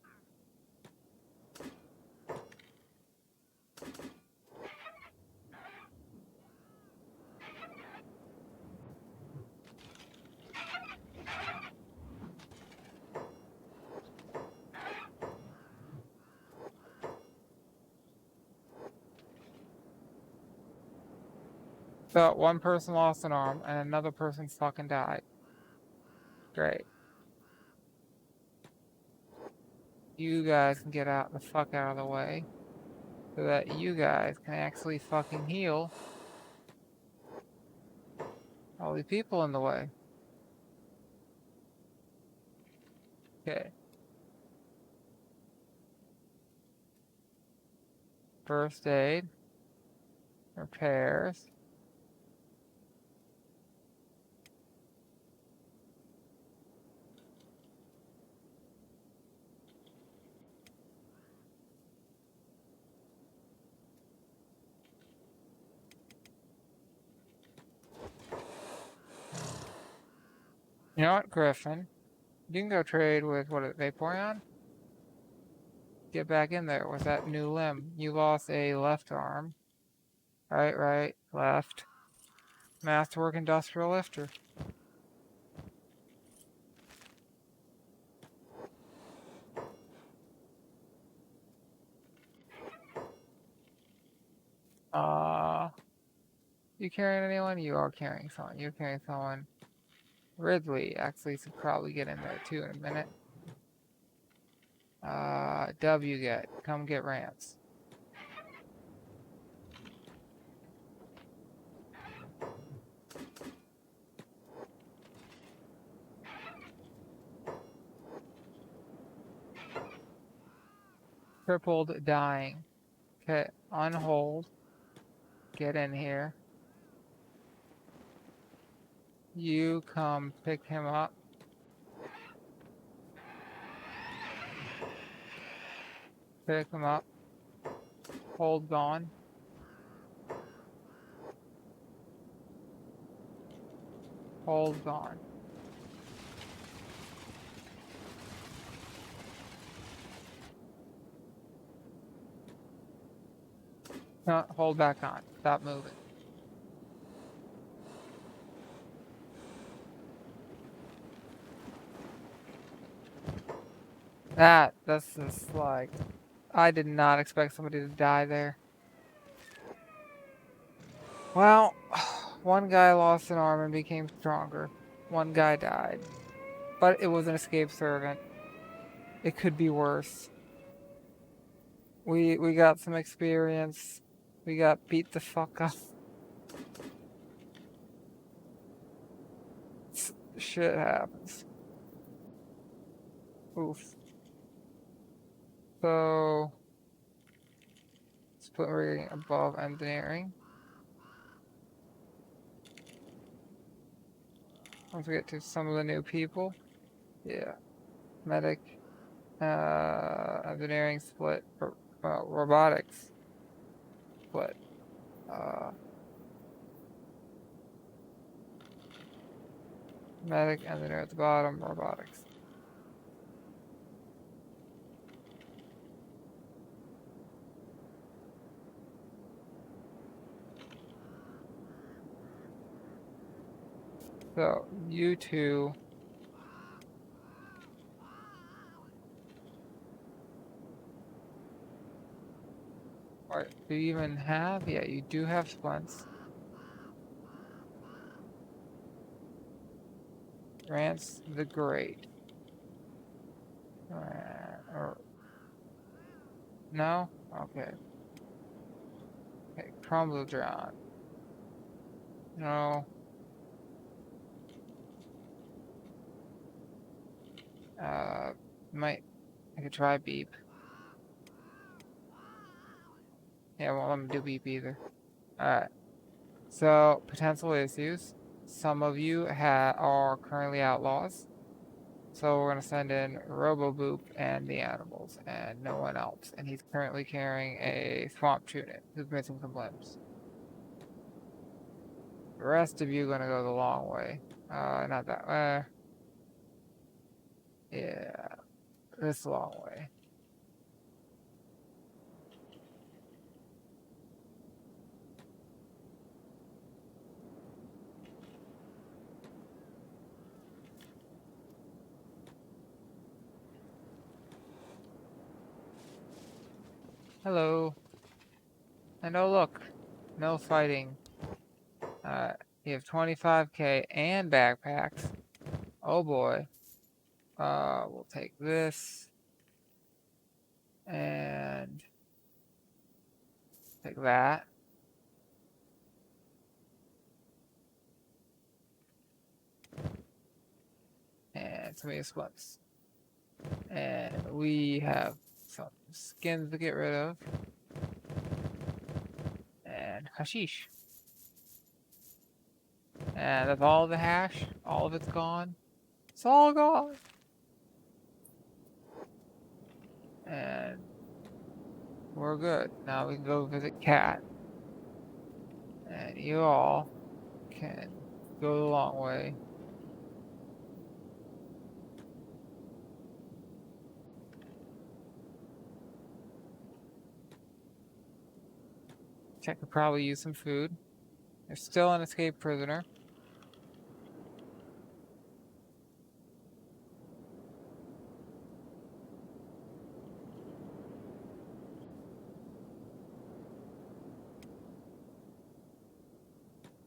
So one person lost an arm and another person fucking died. Great. You guys can get out the fuck out of the way so that you guys can actually fucking heal all the people in the way. Okay. First aid. Repairs. You know what, Griffin? You can go trade with, what, Vaporeon? Get back in there with that new limb. You lost a left arm. Right, left. Masterwork Industrial Lifter. You carrying anyone? You are carrying someone. You're carrying someone. Ridley actually should probably get in there too in a minute. W get. Come get Rance. Crippled dying. Okay, on hold. Get in here. You come pick him up. Pick him up. Hold gone. Hold gone. No, hold back on. Stop moving. That's just like... I did not expect somebody to die there. Well, one guy lost an arm and became stronger. One guy died. But it was an escape servant. It could be worse. We got some experience. We got beat the fuck up. Shit happens. Oof. So... Split rating above engineering. Let's get to some of the new people. Yeah. Medic. Engineering split. Robotics split. Medic, engineer at the bottom, robotics. So, you two Or do you even have? Yeah, you do have splints. Rance the Great. Or no? Okay. Okay. Crumble Drown. No. Uh, might I could try beep. Yeah, won't let me do beep either. Alright. So potential issues. Some of you are currently outlaws. So we're gonna send in Roboboop and the animals and no one else. And he's currently carrying a swamp tunic who's missing some limbs. The rest of you gonna go the long way. Not that way. Yeah, this long way. Hello. And oh look, no fighting. You have 25k and backpacks. Oh boy. We'll take this and take that. And some splints. And we have some skins to get rid of. And hashish. And that's all the hash. All of it's gone. It's all gone. And we're good. Now we can go visit Cat. And you all can go the long way. Cat could probably use some food. There's still an escaped prisoner.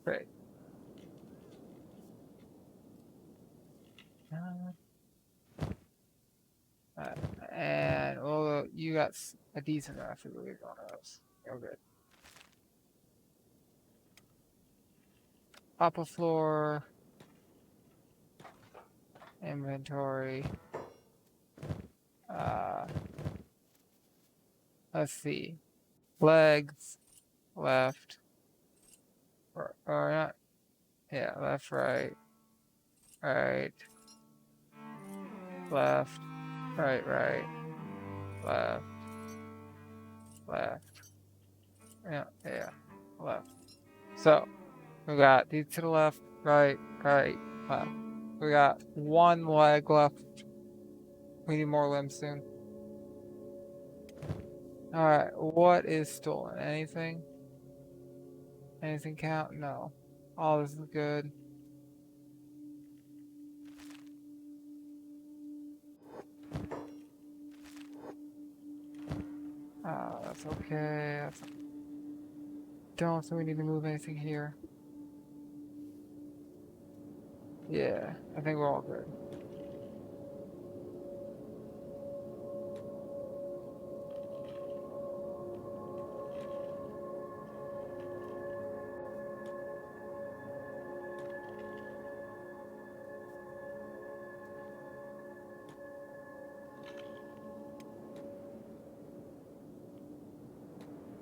Great. And well, you got a decent amount of food on those. You're good. Upper floor. Inventory. Let's see. Legs. Left. Or not. Yeah, left, right. Right. Left. Right, right. Left. Left. Yeah, yeah. Left. So, we got these to the left, right, right, left. We got one leg left. We need more limbs soon. Alright, what is stolen? Anything? Anything count? No. All this is good. That's okay. Don't think we need to move anything here. Yeah, I think we're all good.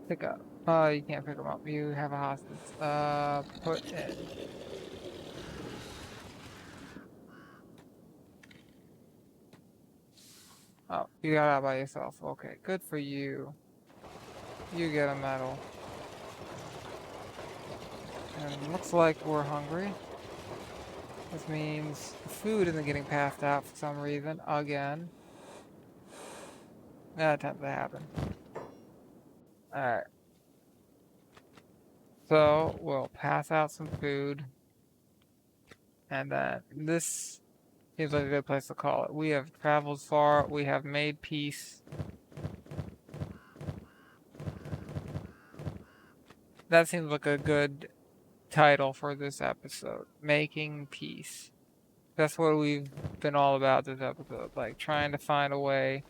Pick up. You can't pick them up. You have a hostage. Put in. Oh, you got out by yourself. Okay, good for you. You get a medal. And looks like we're hungry. This means food isn't getting passed out for some reason. Again. That tends to happen. Alright. So, we'll pass out some food. And then this seems like a good place to call it. We have traveled far. We have made peace. That seems like a good title for this episode. Making peace. That's what we've been all about this episode. Like, trying to find a way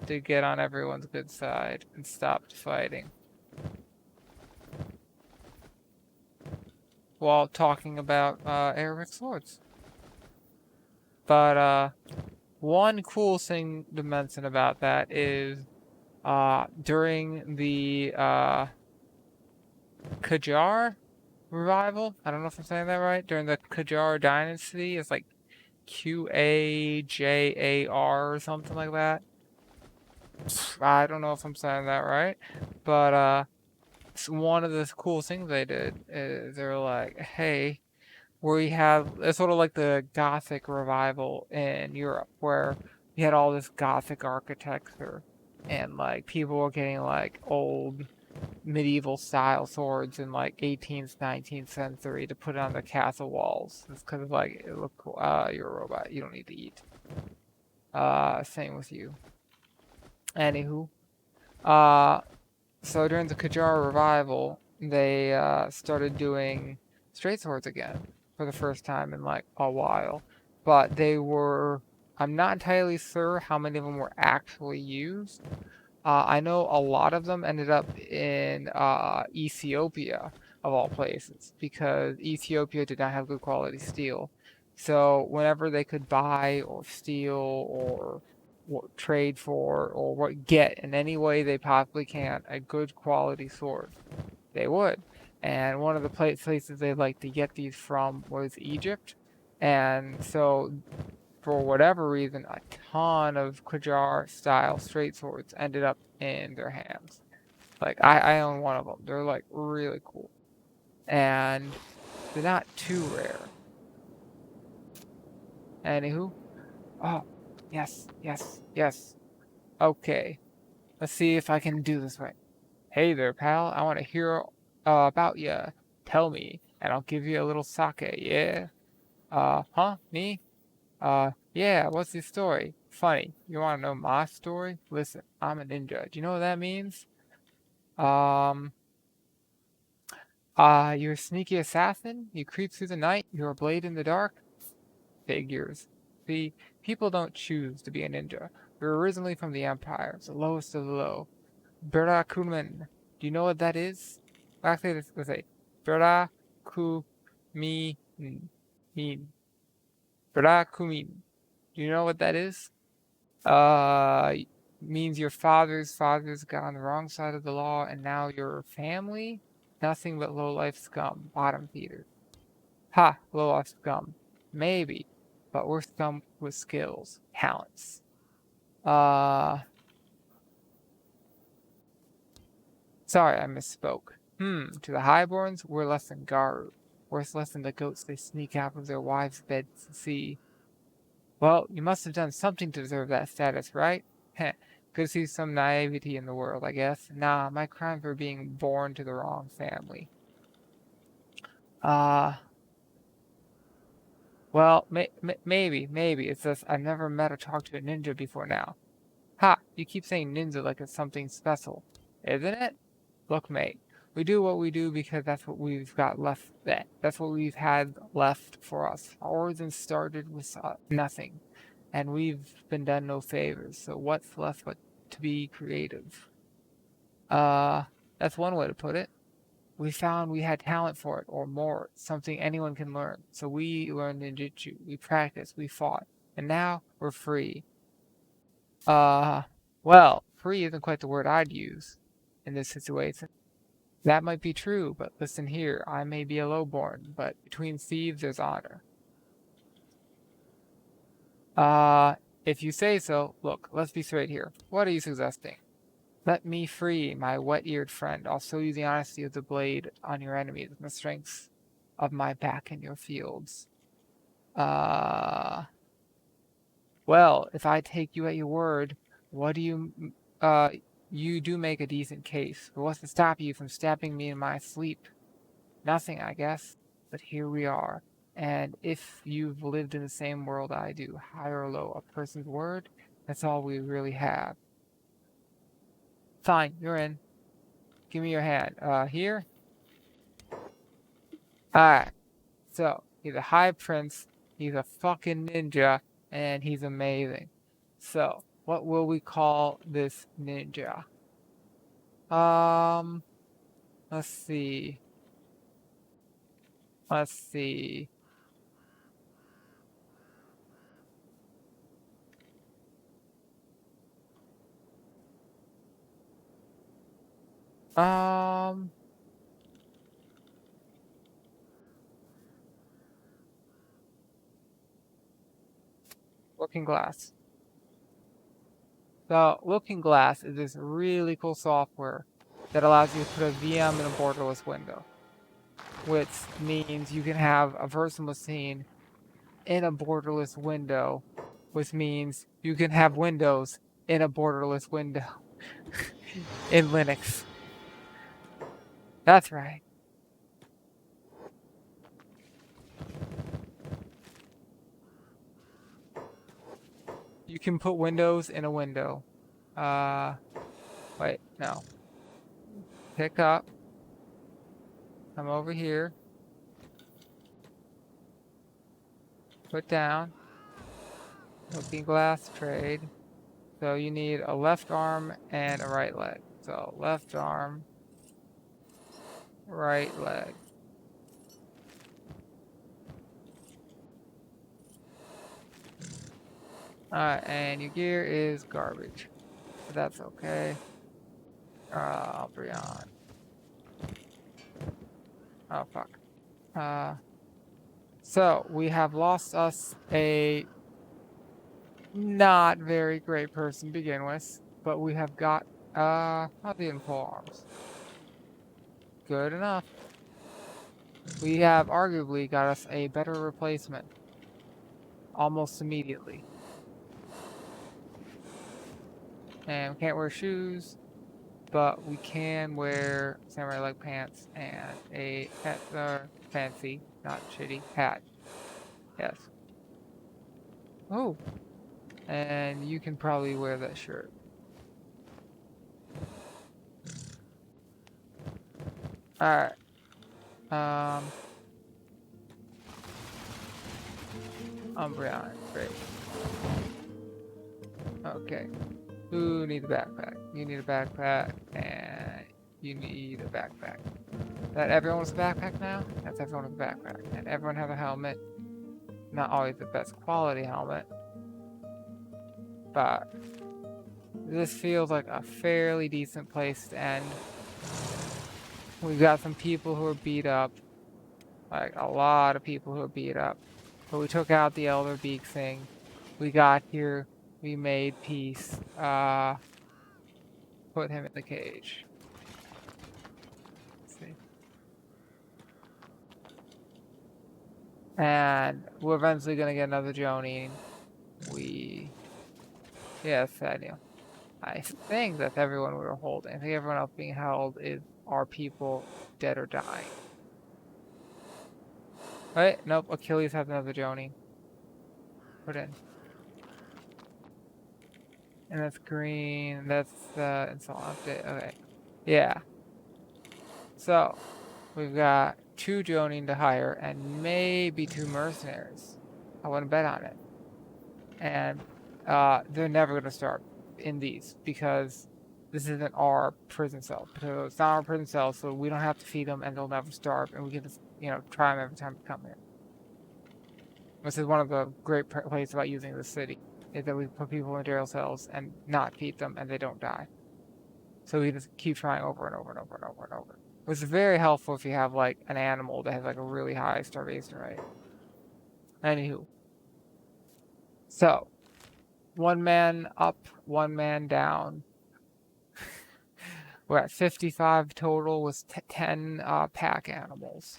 to get on everyone's good side and stop fighting. While talking about Arabic swords. But one cool thing to mention about that is during the Qajar revival, I don't know if I'm saying that right, during the Qajar dynasty, it's like Qajar or something like that. I don't know if I'm saying that right, but one of the cool things they did is they were like, hey, we have it's sort of like the Gothic revival in Europe, where you had all this Gothic architecture, and like people were getting like old medieval style swords in like 18th, 19th century to put on the castle walls. It's because like it looked cool. You're a robot. You don't need to eat. Same with you. Anywho, uh, so during the Qajar revival, they started doing straight swords again for the first time in like a while. But they were, I'm not entirely sure how many of them were actually used. I know a lot of them ended up in Ethiopia, of all places, because Ethiopia did not have good quality steel. So whenever they could buy or steal or trade for or get in any way they possibly can a good quality sword, they would. And one of the places they like to get these from was Egypt. And so for whatever reason, a ton of Qajar style straight swords ended up in their hands. Like, I own one of them. They're like really cool. And they're not too rare. Anywho. Oh, yes, yes, yes. Okay. Let's see if I can do this right. Hey there, pal. I want to hear about ya. Tell me, and I'll give you a little sake, yeah? Huh? Me? Yeah, what's your story? Funny. You want to know my story? Listen, I'm a ninja. Do you know what that means? Um, you're a sneaky assassin? You creep through the night? You're a blade in the dark? Figures. See, people don't choose to be a ninja. We're originally from the Empire, the lowest of the low. Barakumen. Do you know what that is? Actually, let's say Barakumin. Barakumin. Do you know what that is? Uh, means your father's got on the wrong side of the law, and now your family? Nothing but low-life scum, bottom feeders. Ha, low-life scum. Maybe, but we're scum with skills, talents. Uh, Sorry, I misspoke. To the highborns, we're less than Garu. We're less than the goats they sneak out of their wives' beds to see. Well, you must have done something to deserve that status, right? Heh, could see some naivety in the world, I guess. Nah, my crimes were being born to the wrong family. Uh, well, maybe. It's just I've never met or talked to a ninja before now. Ha, you keep saying ninja like it's something special. Isn't it? Look, mate, we do what we do because that's what we've got left. That's what we've had left for us. Our origin started with nothing, and we've been done no favors. So what's left but to be creative? Uh, that's one way to put it. We found we had talent for it, or more, something anyone can learn. So we learned ninjutsu. We practiced. We fought, and now we're free. Uh, well, free isn't quite the word I'd use in this situation. That might be true, but listen here, I may be a lowborn, but between thieves there's honor. Uh, if you say so, look, let's be straight here. What are you suggesting? Let me free my wet-eared friend. I'll show you the honesty of the blade on your enemies and the strength of my back in your fields. Uh, well, if I take you at your word, what do you do make a decent case, but what's to stop you from stabbing me in my sleep? Nothing, I guess, but here we are. And if you've lived in the same world I do, high or low, a person's word, that's all we really have. Fine, you're in. Give me your hand. Here? Alright, so he's a high prince, he's a fucking ninja, and he's amazing. So, what will we call this ninja? Um, let's see. Let's see. Um, Looking Glass. So, Looking Glass is this really cool software that allows you to put a VM in a borderless window, which means you can have a person was seen in a borderless window, which means you can have windows in a borderless window in Linux. That's right. You can put windows in a window. Wait, no. Pick up. Come over here. Put down. Looking Glass trade. So you need a left arm and a right leg. So left arm, right leg. And your gear is garbage. But that's okay. I'll bring on. Oh fuck. So we have lost us a not very great person to begin with, but we have got not the full arms. Good enough. We have arguably got us a better replacement almost immediately. And we can't wear shoes, but we can wear samurai leg pants and a fancy, not shitty, hat. Yes. Oh. And you can probably wear that shirt. Alright. Umbreon, great. Okay. Who needs a backpack? You need a backpack, and you need a backpack. That everyone with a backpack now? That's everyone with a backpack. And everyone have a helmet. Not always the best quality helmet, but this feels like a fairly decent place to end. We've got some people who are beat up, like a lot of people who are beat up. But we took out the Elder Beak thing. We got here, we made peace. Put him in the cage. Let's see. And we're eventually gonna get another Jonin. Yes, I do. I think that's everyone we were holding. I think everyone else being held is our people dead or dying. Right? Nope, Achilles has another Jonin. Put in. And that's green. That's the install update. Okay. Yeah. So, we've got 2 Jonin to hire and maybe 2 mercenaries. I wouldn't bet on it. And they're never going to start in these because this isn't our prison cell. So it's not our prison cell, so we don't have to feed them and they'll never starve, and we can just, try them every time they come here. This is one of the great places about using this city, is that we put people in jail cells and not feed them and they don't die. So we just keep trying over and over and over and over and over. Which is very helpful if you have like an animal that has like a really high starvation rate. Anywho. So, 1 man up, 1 man down. We're at 55 total with 10 pack animals.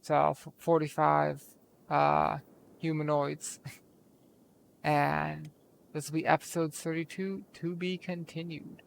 So 45 humanoids. And this will be episode 32 to be continued.